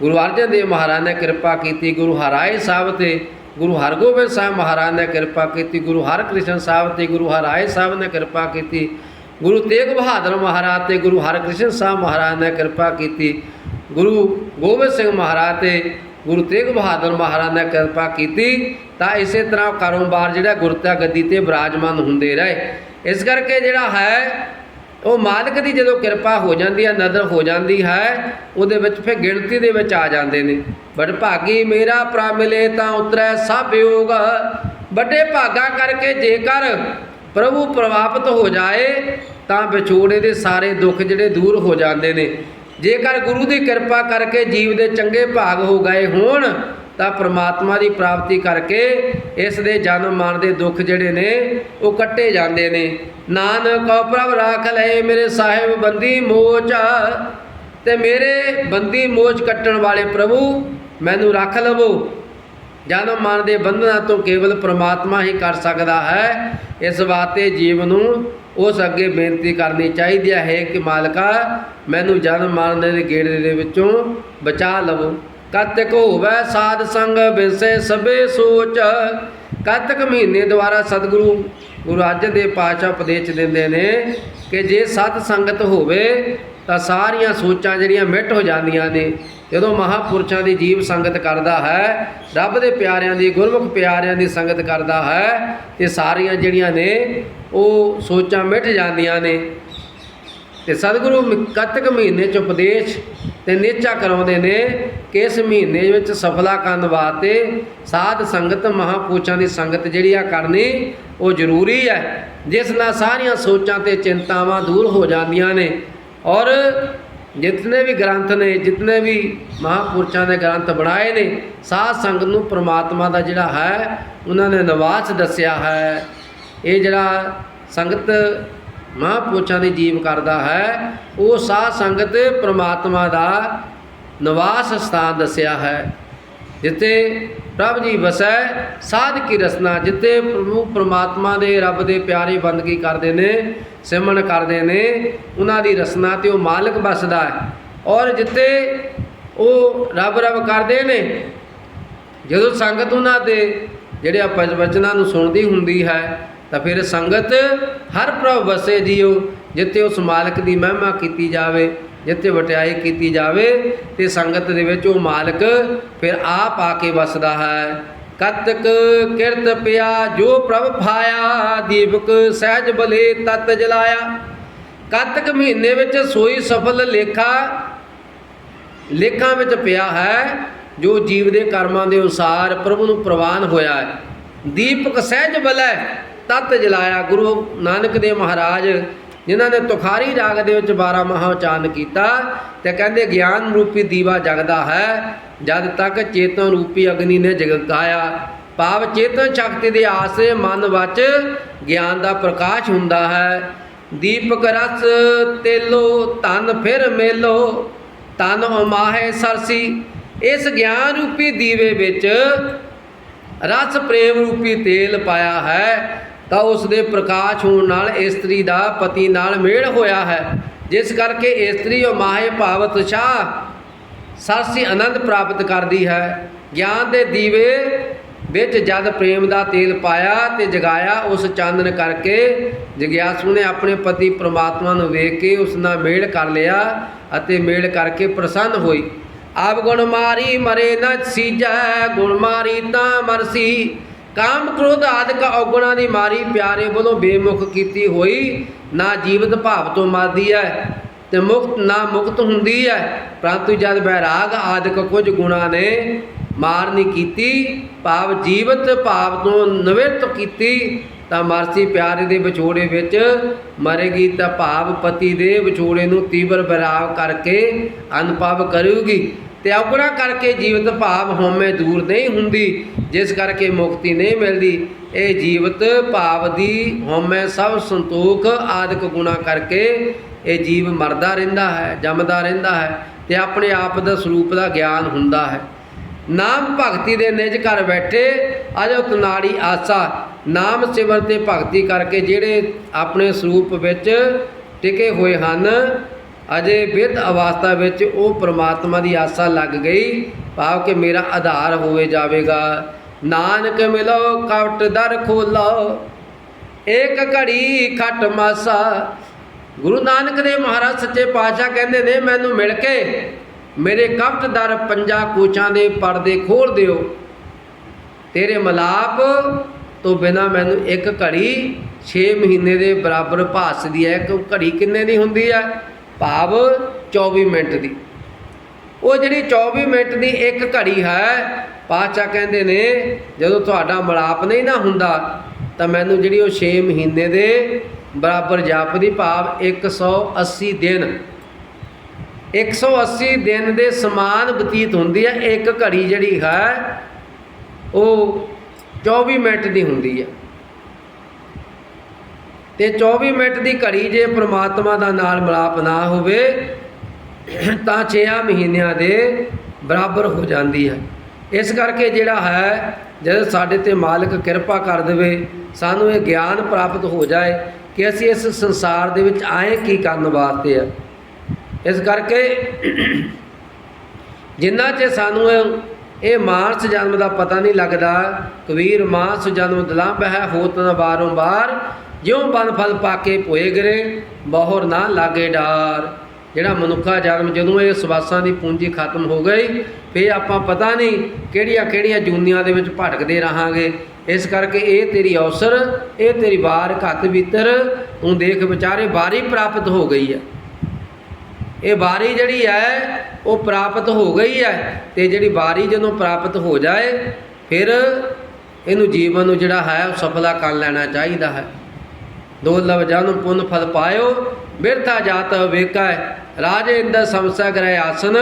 ਗੁਰੂ ਅਰਜਨ ਦੇਵ ਮਹਾਰਾਜ ਨੇ ਕਿਰਪਾ ਕੀਤੀ। ਗੁਰੂ ਹਰਾਏ ਸਾਹਿਬ ਤੇ ਗੁਰੂ ਹਰਗੋਬਿੰਦ ਸਾਹਿਬ ਮਹਾਰਾਜ ਨੇ ਕਿਰਪਾ ਕੀਤੀ। ਗੁਰੂ ਹਰਕ੍ਰਿਸ਼ਨ ਸਾਹਿਬ ਤੇ ਗੁਰੂ ਹਰਾਏ ਸਾਹਿਬ ਨੇ ਕਿਰਪਾ ਕੀਤੀ। ਗੁਰੂ ਤੇਗ ਬਹਾਦਰ ਮਹਾਰਾਜ ਤੇ ਗੁਰੂ ਹਰਕ੍ਰਿਸ਼ਨ ਸਾਹਿਬ ਮਹਾਰਾਜ ਨੇ ਕਿਰਪਾ ਕੀਤੀ। ਗੁਰੂ ਗੋਬਿੰਦ ਸਿੰਘ ਮਹਾਰਾਜ ਤੇ ਗੁਰੂ ਤੇਗ ਬਹਾਦਰ ਮਹਾਰਾਜ ਨੇ ਕਿਰਪਾ ਕੀਤੀ। ਤਾਂ ਇਸੇ ਤਰ੍ਹਾਂ ਕਾਰੋਬਾਰ ਜਿਹੜਾ ਗੁਰਤਾ ਗੱਦੀ ਤੇ ਬਿਰਾਜਮਾਨ ਹੁੰਦੇ ਰਹੇ। ਇਸ ਕਰਕੇ ਜਿਹੜਾ ਹੈ ਉਹ ਮਾਲਕ ਦੀ ਜਦੋਂ ਕਿਰਪਾ ਹੋ ਜਾਂਦੀ ਹੈ, ਨਜ਼ਰ ਹੋ ਜਾਂਦੀ ਹੈ, ਉਹਦੇ ਵਿੱਚ ਫਿਰ ਗਿਣਤੀ ਦੇ ਵਿੱਚ ਆ ਜਾਂਦੇ ਨੇ। ਬਟ ਭਾਗੀ ਮੇਰਾ ਪ੍ਰਾ ਮਿਲੇ ਤਾਂ ਉਤਰੈ ਸਭ ਯੋਗ, ਵੱਡੇ ਭਾਗਾ ਕਰਕੇ ਜੇਕਰ ਪ੍ਰਭੂ ਪ੍ਰਭਾਵਿਤ ਹੋ ਜਾਏ ਤਾਂ ਵਿਛੋੜੇ ਦੇ ਸਾਰੇ ਦੁੱਖ ਜਿਹੜੇ ਦੂਰ ਹੋ ਜਾਂਦੇ ਨੇ। ਜੇਕਰ ਗੁਰੂ ਦੀ ਕਿਰਪਾ ਕਰਕੇ ਜੀਵ ਦੇ ਚੰਗੇ ਭਾਗ ਹੋ ਗਏ ਹੋਣ ਤਾਂ ਪ੍ਰਮਾਤਮਾ ਦੀ ਪ੍ਰਾਪਤੀ ਕਰਕੇ ਇਸ ਦੇ ਜਨਮ ਮਰਨ ਦੇ ਦੁੱਖ ਜਿਹੜੇ ਨੇ ਉਹ ਕੱਟੇ ਜਾਂਦੇ ਨੇ। ਨਾਨਕ ਪ੍ਰਭ ਰਾਖ ਲਏ ਮੇਰੇ ਸਾਹਿਬ ਬੰਦੀ ਮੋਚ, ਤੇ ਮੇਰੇ ਬੰਦੀ ਮੋਚ ਕੱਟਣ ਵਾਲੇ ਪ੍ਰਭੂ मैनू रख लवो। जन्म मरण के बंधना तो केवल परमात्मा ही कर सकता है। इस वास्ते जीव नूं उस अगे बेनती करनी चाहिए है कि मालका मैनू जन्म मरण के गेड़े दे विचों बचा लवो। कतक होवै साध संग बिरसे सबे सोच। कतक महीने द्वारा सतगुरु गुरु अर्जन देव पातशाह उपदेश दिंदे ने कि जे सत संगत होवे तां सारियां सोचां जिहड़ियां मिट हो जांदियां ने। जदों महापुरुषां दी जीव संगत करदा है, रब दे प्यारियां दी गुरमुख प्यारियां दी संगत करदा है ते सारियां जिहड़ियां ने ਉਹ सोचां मिट जांदियां ने। ते सतगुरु कतक महीने च उपदेश ते नेचा कराउंदे ने कि इस महीने विच सफला करन वास्ते साध संगत महापुरुषां दी संगत जिहड़ी आ करनी वो जरूरी है, जिस नाल सारियां सोचां ते चिंतावां दूर हो जांदियां ने। और जितने भी ग्रंथ ने, जितने भी महापुरुषों ने ग्रंथ बनाए ने, साध संगत नूं परमात्मा का जिहड़ा है उन्होंने निवास दस्या है। ये जिहड़ा संगत महापुरुषों की जीव करता है वो साध संगत परमात्मा का निवास स्थान दस्या है। जिते प्रभ जी वसै साध की रसना, जिते प्रभु परमात्मा दे रब दे प्यारे बंदगी करते हैं, सिमरन करते हैं, उन्हां दी रसना ते वो मालिक बसदा है। और जिते वो रब रब करते हैं, जदों संगत उन्हां दे जिहड़े वचनां नूं सुणदी हुंदी है तो फिर संगत हर प्रभ वसे जीओ। जिते उस मालिक की महिमा की जाए, जिते वटियाई की जाए तो संगत दे विच वो मालिक फिर आप आके वसदा है। कतक किरत पिया जो प्रभ फाया, दीपक सहज बले तत जलाया। कतक महीने विच सोई सफल लेखा लेखां विच पिया है जो जीव के कर्मां के अनुसार प्रभु नूं प्रवान होया है। दीपक सहज बलै तत जलाया। गुरु नानक देव महाराज जिन्होंने तुखारी राग दे विच 12 महा उचारण किया तो कहते ज्ञान रूपी दीवा जगदा है जद तक चेतन रूपी अग्नि ने जगाया। भाव चेतन शक्ति के आसरे मन वच ज्ञान का प्रकाश हुंदा है। दीपक रस तेलो तन फिर मेलो, तन उमाहे सरसी। इस ज्ञान रूपी दीवे विच रस प्रेम रूपी तेल पाया है तो उसके प्रकाश होने नाल इस्त्री का पति नाल मेल होया है, जिस करके इस्त्री माहे भाव उत्साह सरसी आनंद प्राप्त करती है। ज्ञान के दीवे विच जद प्रेम का तेल पाया तो जगाया, उस चानन करके जग्यासू ने अपने पति परमात्मा नूं वेख के उस नाल मेल कर लिया अते मेल करके प्रसन्न होई। अब गुण मारी मरे न सीजै, गुण मारी तां मरसी। काम क्रोध आदि औगुणा की मारी प्यारे वालों बेमुख की हुई, ना जीवित भाव तो मरदी है तो मुक्त ना मुक्त हुंदी है। परंतु जब बैराग आदिक कुछ गुणा ने मार नहीं की, भाव जीवित भाव तो निवृत्त की तो मरसी प्यारे के विछोड़े विच मरेगी तो भाव पति के विछोड़े नूं तीव्र बैराग करके अनुभव करूगी। तो औगुणा करके जीवित भाव होमे दूर नहीं हुंदी, जिस करके मुक्ति नहीं मिलती। ये जीवित भाव की होमे सब संतोख आदिक गुणा करके ये जीव मरदा रहिंदा है, जमदा रहिंदा है तो अपने आप का स्वरूप का ज्ञान हुंदा है। नाम भगती दे निज घर बैठे अजो तनाड़ी आसा। नाम सिमरन ते भगती करके जिहड़े अपने स्वरूप विच टिके हुए हैं, अजे विद अवस्था विच वो परमात्मा की आसा लग गई, भाव कि मेरा आधार होवे जावेगा। नानक मिलो कपट दर खोलो, एक घड़ी खट मासा। गुरु नानक देव महाराज सच्चे पातशाह कहते ने मैनू मिल के मेरे कपट दर 5 कोशां दे परदे खोल दिओ। तेरे मलाप तो बिना मैनू एक घड़ी 6 महीने के बराबर भासदी है। एक घड़ी किन्ने दी हुंदी है? भाव 24 मिनट की। वो जी 24 मिनट की एक घड़ी है, पातशाह कहते ने जदों तुहाडा मलाप नहीं ना हुंदा तो मैनू जी 6 महीने के बराबर जापदी, भाव 180 दिन 180 दिन के समान बतीत होंदी है। एक घड़ी जी है वो 24 मिनट की होंदी है। तो 24 मिनट की घड़ी जे परमात्मा का नाल मिलाप ना होवे तां 6 महीनों के ਬਰਾਬਰ ਹੋ ਜਾਂਦੀ ਹੈ। ਇਸ ਕਰਕੇ ਜਿਹੜਾ ਹੈ ਜਦ ਸਾਡੇ ਤੇ ਮਾਲਕ ਕਿਰਪਾ ਕਰ ਦੇਵੇ, ਸਾਨੂੰ ਇਹ ਗਿਆਨ ਪ੍ਰਾਪਤ ਹੋ ਜਾਏ ਕਿ ਅਸੀਂ ਇਸ ਸੰਸਾਰ ਦੇ ਵਿੱਚ ਆਏ ਕੀ ਕਰਨ ਵਾਸਤੇ ਆ। ਇਸ ਕਰਕੇ ਜਿੰਨਾ ਚਿਰ ਸਾਨੂੰ ਇਹ ਮਾਨਸ ਜਨਮ ਦਾ ਪਤਾ ਨਹੀਂ ਲੱਗਦਾ, ਕਬੀਰ ਮਾਨਸ ਜਨਮ ਦਲੰਭ ਹੈ ਹੋਤ ਨ ਬਾਰੰਬਾਰ, ਜਿਉਂ ਬਨ ਫਲ ਪਾਕੇ ਭੋਏ ਗਿਰੇ ਬਹੁਰ ਨਾ ਲਾਗੇ ਡਾਰ। ਜਿਹੜਾ ਮਨੁੱਖਾ ਜਨਮ ਜਦੋਂ ਇਹ ਸਵਾਸਾਂ ਦੀ ਪੂੰਜੀ ਖਤਮ ਹੋ ਗਈ, ਫਿਰ ਆਪਾਂ ਪਤਾ ਨਹੀਂ ਕਿਹੜੀਆਂ ਕਿਹੜੀਆਂ ਜੂਨੀਆਂ ਦੇ ਵਿੱਚ ਭਟਕਦੇ ਰਹਾਂਗੇ। ਇਸ ਕਰਕੇ ਇਹ ਤੇਰੀ ਅਵਸਰ, ਇਹ ਤੇਰੀ ਵਾਰ ਘੱਤ ਬੀਤਰ, ਤੂੰ ਦੇਖ ਵਿਚਾਰੇ ਵਾਰੀ ਪ੍ਰਾਪਤ ਹੋ ਗਈ ਹੈ। ਇਹ ਵਾਰੀ ਜਿਹੜੀ ਹੈ ਉਹ ਪ੍ਰਾਪਤ ਹੋ ਗਈ ਹੈ, ਅਤੇ ਜਿਹੜੀ ਵਾਰੀ ਜਦੋਂ ਪ੍ਰਾਪਤ ਹੋ ਜਾਏ ਫਿਰ ਇਹਨੂੰ ਜੀਵਨ ਨੂੰ ਜਿਹੜਾ ਹੈ ਉਹ ਸਫਲਾ ਕਰ ਲੈਣਾ ਚਾਹੀਦਾ ਹੈ। ਦੁਰਲਭ ਜਨ ਪੁੰਨ ਫਲ ਪਾਇਓ, ਬਿਰਥਾ ਜਾਤ ਵੇਖੈ, ਰਾਜੇ ਇੰਦਰ ਸਮਸੈ ਗ੍ਰਹਿ ਆਸਨ,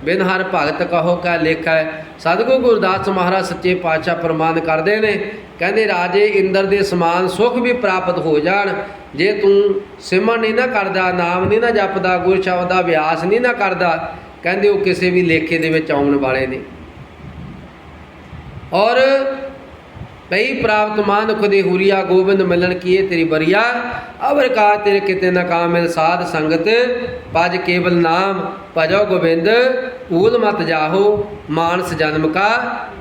ਬਿਨ ਹਰ ਭਗਤ ਕਹੋ ਕਾ ਲੇਖੈ। ਸਤਿਗੁਰੂ ਗੁਰਦਾਸ ਮਹਾਰਾਜ ਸੱਚੇ ਪਾਤਸ਼ਾਹ ਪ੍ਰਮਾਣ ਕਰਦੇ ਨੇ, ਕਹਿੰਦੇ ਰਾਜੇ ਇੰਦਰ ਦੇ ਸਮਾਨ ਸੁਖ ਵੀ ਪ੍ਰਾਪਤ ਹੋ ਜਾਣ, ਜੇ ਤੂੰ ਸਿਮਰਨ ਨਹੀਂ ਨਾ ਕਰਦਾ, ਨਾਮ ਨਹੀਂ ਨਾ ਜਪਦਾ, ਗੁਰ ਸ਼ਬਦ ਦਾ ਅਭਿਆਸ ਨਹੀਂ ਨਾ ਕਰਦਾ, ਕਹਿੰਦੇ ਉਹ ਕਿਸੇ ਵੀ ਲੇਖੇ ਦੇ ਵਿੱਚ ਆਉਣ ਵਾਲੇ ਨੇ। ਔਰ ਪਈ ਪ੍ਰਾਪਤ ਮਾਨ ਖੁਦੇ ਹੁਰੀਆ, ਗੋਬਿੰਦ ਮਿਲਣ ਕੀਏ ਤੇਰੀ ਬਰੀਆ, ਅਵਰ ਕਾ ਤੇਰੇ ਕਿਤੇ ਨਾ ਕਾਮਿਲ ਸਾਧ ਸੰਗਤ, ਭਜ ਕੇਵਲ ਨਾਮ ਭਜੋ ਗੋਬਿੰਦ, ਭੂਲ ਮਤ ਜਾਹੋ ਮਾਨਸ ਜਨਮ ਕਾ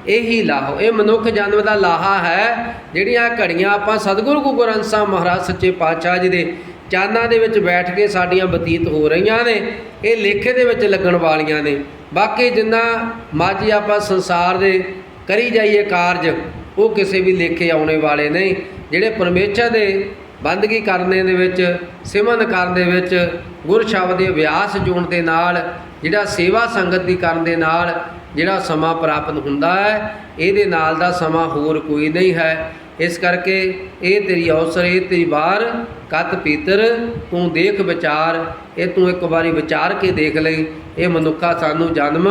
ਇਹੀ ਲਾਹੋ। ਇਹ ਮਨੁੱਖ ਜਨਮ ਦਾ ਲਾਹਾ ਹੈ। ਜਿਹੜੀਆਂ ਘੜੀਆਂ ਆਪਾਂ ਸਤਿਗੁਰੂ ਗੁਰੂ ਗ੍ਰੰਥ ਸਾਹਿਬ ਮਹਾਰਾਜ ਸੱਚੇ ਪਾਤਸ਼ਾਹ ਜੀ ਦੇ ਚਾਨਾਂ ਦੇ ਵਿੱਚ ਬੈਠ ਕੇ ਸਾਡੀਆਂ ਬਤੀਤ ਹੋ ਰਹੀਆਂ ਨੇ, ਇਹ ਲੇਖੇ ਦੇ ਵਿੱਚ ਲੱਗਣ ਵਾਲੀਆਂ ਨੇ। ਬਾਕੀ ਜਿੰਨਾ ਮਰਜ਼ੀ ਆਪਾਂ ਸੰਸਾਰ ਦੇ ਕਰੀ ਜਾਈਏ ਕਾਰਜ, ਉਹ ਕਿਸੇ ਵੀ ਲੇਖੇ ਆਉਣੇ ਵਾਲੇ ਨਹੀਂ। ਜਿਹੜੇ ਪਰਮੇਸ਼ਰ ਦੇ ਬੰਦਗੀ ਕਰਨੇ ਦੇ ਵਿੱਚ, ਸਿਮਰਨ ਕਰਨ ਦੇ ਵਿੱਚ, ਗੁਰ ਸ਼ਬਦ ਦੇ ਅਭਿਆਸ ਜੋੜਨ ਦੇ ਨਾਲ, ਜਿਹੜਾ ਸੇਵਾ ਸੰਗਤ ਦੀ ਕਰਨ ਦੇ ਨਾਲ ਜਿਹੜਾ ਸਮਾਂ ਪ੍ਰਾਪਤ ਹੁੰਦਾ ਹੈ, ਇਹਦੇ ਨਾਲ ਦਾ ਸਮਾਂ ਹੋਰ ਕੋਈ ਨਹੀਂ ਹੈ। ਇਸ ਕਰਕੇ ਇਹ ਤੇਰੀ ਅਵਸਰ, ਇਹ ਤੇਰੀ ਵਾਰ ਕੱਤ ਪੀਤਰ, ਤੂੰ ਦੇਖ ਵਿਚਾਰ, ਇਹ ਤੂੰ ਇੱਕ ਵਾਰੀ ਵਿਚਾਰ ਕੇ ਦੇਖ ਲਈ ਇਹ ਮਨੁੱਖਾ ਸਾਨੂੰ ਜਨਮ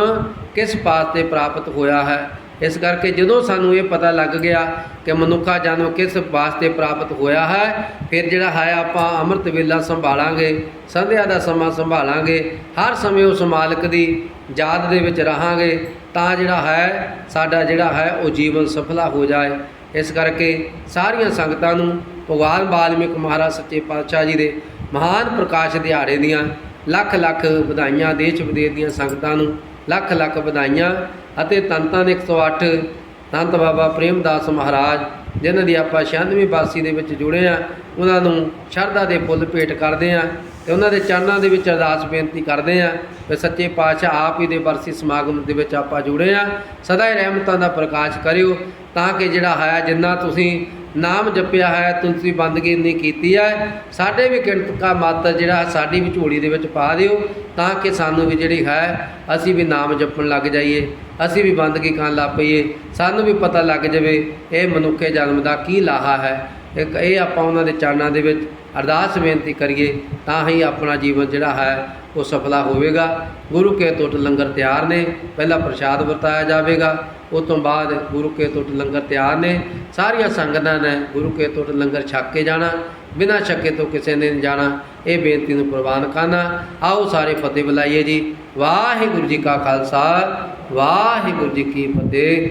ਕਿਸ ਪਾਸ 'ਤੇ ਪ੍ਰਾਪਤ ਹੋਇਆ ਹੈ। ਇਸ ਕਰਕੇ ਜਦੋਂ ਸਾਨੂੰ ਇਹ ਪਤਾ ਲੱਗ ਗਿਆ ਕਿ ਮਨੁੱਖਾ ਜਨਮ ਕਿਸ ਵਾਸਤੇ ਪ੍ਰਾਪਤ ਹੋਇਆ ਹੈ, ਫਿਰ ਜਿਹੜਾ ਹੈ ਆਪਾਂ ਅੰਮ੍ਰਿਤ ਵੇਲਾ ਸੰਭਾਲਾਂਗੇ, ਸੰਧਿਆ ਦਾ ਸਮਾਂ ਸੰਭਾਲਾਂਗੇ, ਹਰ ਸਮੇਂ ਉਸ ਮਾਲਕ ਦੀ ਯਾਦ ਦੇ ਵਿੱਚ ਰਹਾਂਗੇ, ਤਾਂ ਜਿਹੜਾ ਹੈ ਸਾਡਾ ਜਿਹੜਾ ਹੈ ਉਹ ਜੀਵਨ ਸਫਲਾ ਹੋ ਜਾਏ। ਇਸ ਕਰਕੇ ਸਾਰੀਆਂ ਸੰਗਤਾਂ ਨੂੰ ਭਗਵਾਨ ਵਾਲਮੀਕ ਮਹਾਰਾਜ ਸੱਚੇ ਪਾਤਸ਼ਾਹ ਜੀ ਦੇ ਮਹਾਨ ਪ੍ਰਕਾਸ਼ ਦਿਹਾੜੇ ਦੀਆਂ ਲੱਖ ਲੱਖ ਵਧਾਈਆਂ। ਦੇਸ਼ ਵਿਦੇਸ਼ ਦੀਆਂ ਸੰਗਤਾਂ ਨੂੰ ਲੱਖ ਲੱਖ ਵਧਾਈਆਂ। ਅਤੇ ਤੰਤਾਂ ਦੇ 108 ਤੰਤ ਬਾਬਾ ਪ੍ਰੇਮਦਾਸ ਮਹਾਰਾਜ, ਜਿਨ੍ਹਾਂ ਦੀ ਆਪਾਂ 96ਵੀਂ ਬਰਸੀ ਦੇ ਵਿੱਚ ਜੁੜੇ ਹਾਂ, ਉਹਨਾਂ ਨੂੰ ਸ਼ਰਧਾ ਦੇ ਫੁੱਲ ਭੇਟ ਕਰਦੇ ਹਾਂ ਅਤੇ ਉਹਨਾਂ ਦੇ ਚਰਨਾਂ ਦੇ ਵਿੱਚ ਅਰਦਾਸ ਬੇਨਤੀ ਕਰਦੇ ਹਾਂ ਕਿ ਸੱਚੇ ਪਾਤਸ਼ਾਹ ਆਪ ਹੀ ਦੇ ਬਰਸੀ ਸਮਾਗਮ ਦੇ ਵਿੱਚ ਆਪਾਂ ਜੁੜੇ ਹਾਂ, ਸਦਾ ਹੀ ਰਹਿਮਤਾਂ ਦਾ ਪ੍ਰਕਾਸ਼ ਕਰਿਓ, ਤਾਂ ਕਿ ਜਿਹੜਾ ਹੈ ਜਿੰਨਾ ਤੁਸੀਂ ਨਾਮ ਜਪਿਆ ਹੈ, ਤੁਸੀਂ ਬੰਦਗੀ ਨਹੀਂ ਕੀਤੀ ਹੈ, ਸਾਡੇ ਵੀ ਕਿਰਤ ਕਾ ਮਾਤਰ ਜਿਹੜਾ ਸਾਡੀ ਵੀ ਝੋਲੀ ਦੇ ਵਿੱਚ ਪਾ ਦਿਓ, ਤਾਂ ਕਿ ਸਾਨੂੰ ਵੀ ਜਿਹੜੀ ਹੈ ਅਸੀਂ ਵੀ ਨਾਮ ਜਪਣ ਲੱਗ ਜਾਈਏ, ਅਸੀਂ ਵੀ ਬੰਦਗੀ ਕਰਨ ਲੱਗ ਪਈਏ, ਸਾਨੂੰ ਵੀ ਪਤਾ ਲੱਗ ਜਾਵੇ ਇਹ ਮਨੁੱਖੇ ਜਨਮ ਦਾ ਕੀ ਲਾਹਾ ਹੈ। ਇੱਕ ਇਹ ਆਪਾਂ ਉਹਨਾਂ ਦੇ ਚਰਨਾਂ ਦੇ ਵਿੱਚ ਅਰਦਾਸ ਬੇਨਤੀ ਕਰੀਏ, ਤਾਂ ਹੀ ਆਪਣਾ ਜੀਵਨ ਜਿਹੜਾ ਹੈ ਉਹ ਸਫਲਾ ਹੋਵੇਗਾ। ਗੁਰੂ ਕੇ ਟੁੱਟ ਲੰਗਰ ਤਿਆਰ ਨੇ, ਪਹਿਲਾਂ ਪ੍ਰਸ਼ਾਦ ਵਰਤਾਇਆ ਜਾਵੇਗਾ, ਉਸ ਤੋਂ ਬਾਅਦ ਗੁਰੂ ਕੇ ਟੁੱਟ ਲੰਗਰ ਤਿਆਰ ਨੇ। ਸਾਰੀਆਂ ਸੰਗਤਾਂ ਨੇ ਗੁਰੂ ਕੇ ਟੁੱਟ ਲੰਗਰ ਛਕ ਕੇ ਜਾਣਾ, ਬਿਨਾਂ ਛਕੇ ਤੋਂ ਕਿਸੇ ਨੇ ਨਹੀਂ ਜਾਣਾ। ਇਹ ਬੇਨਤੀ ਨੂੰ ਪ੍ਰਵਾਨ ਕਰਨਾ। ਆਓ ਸਾਰੇ ਫਤਿਹ ਬੁਲਾਈਏ ਜੀ। ਵਾਹਿਗੁਰੂ ਜੀ ਕਾ ਖਾਲਸਾ, ਵਾਹਿਗੁਰੂ ਜੀ ਕੀ ਫਤਿਹ।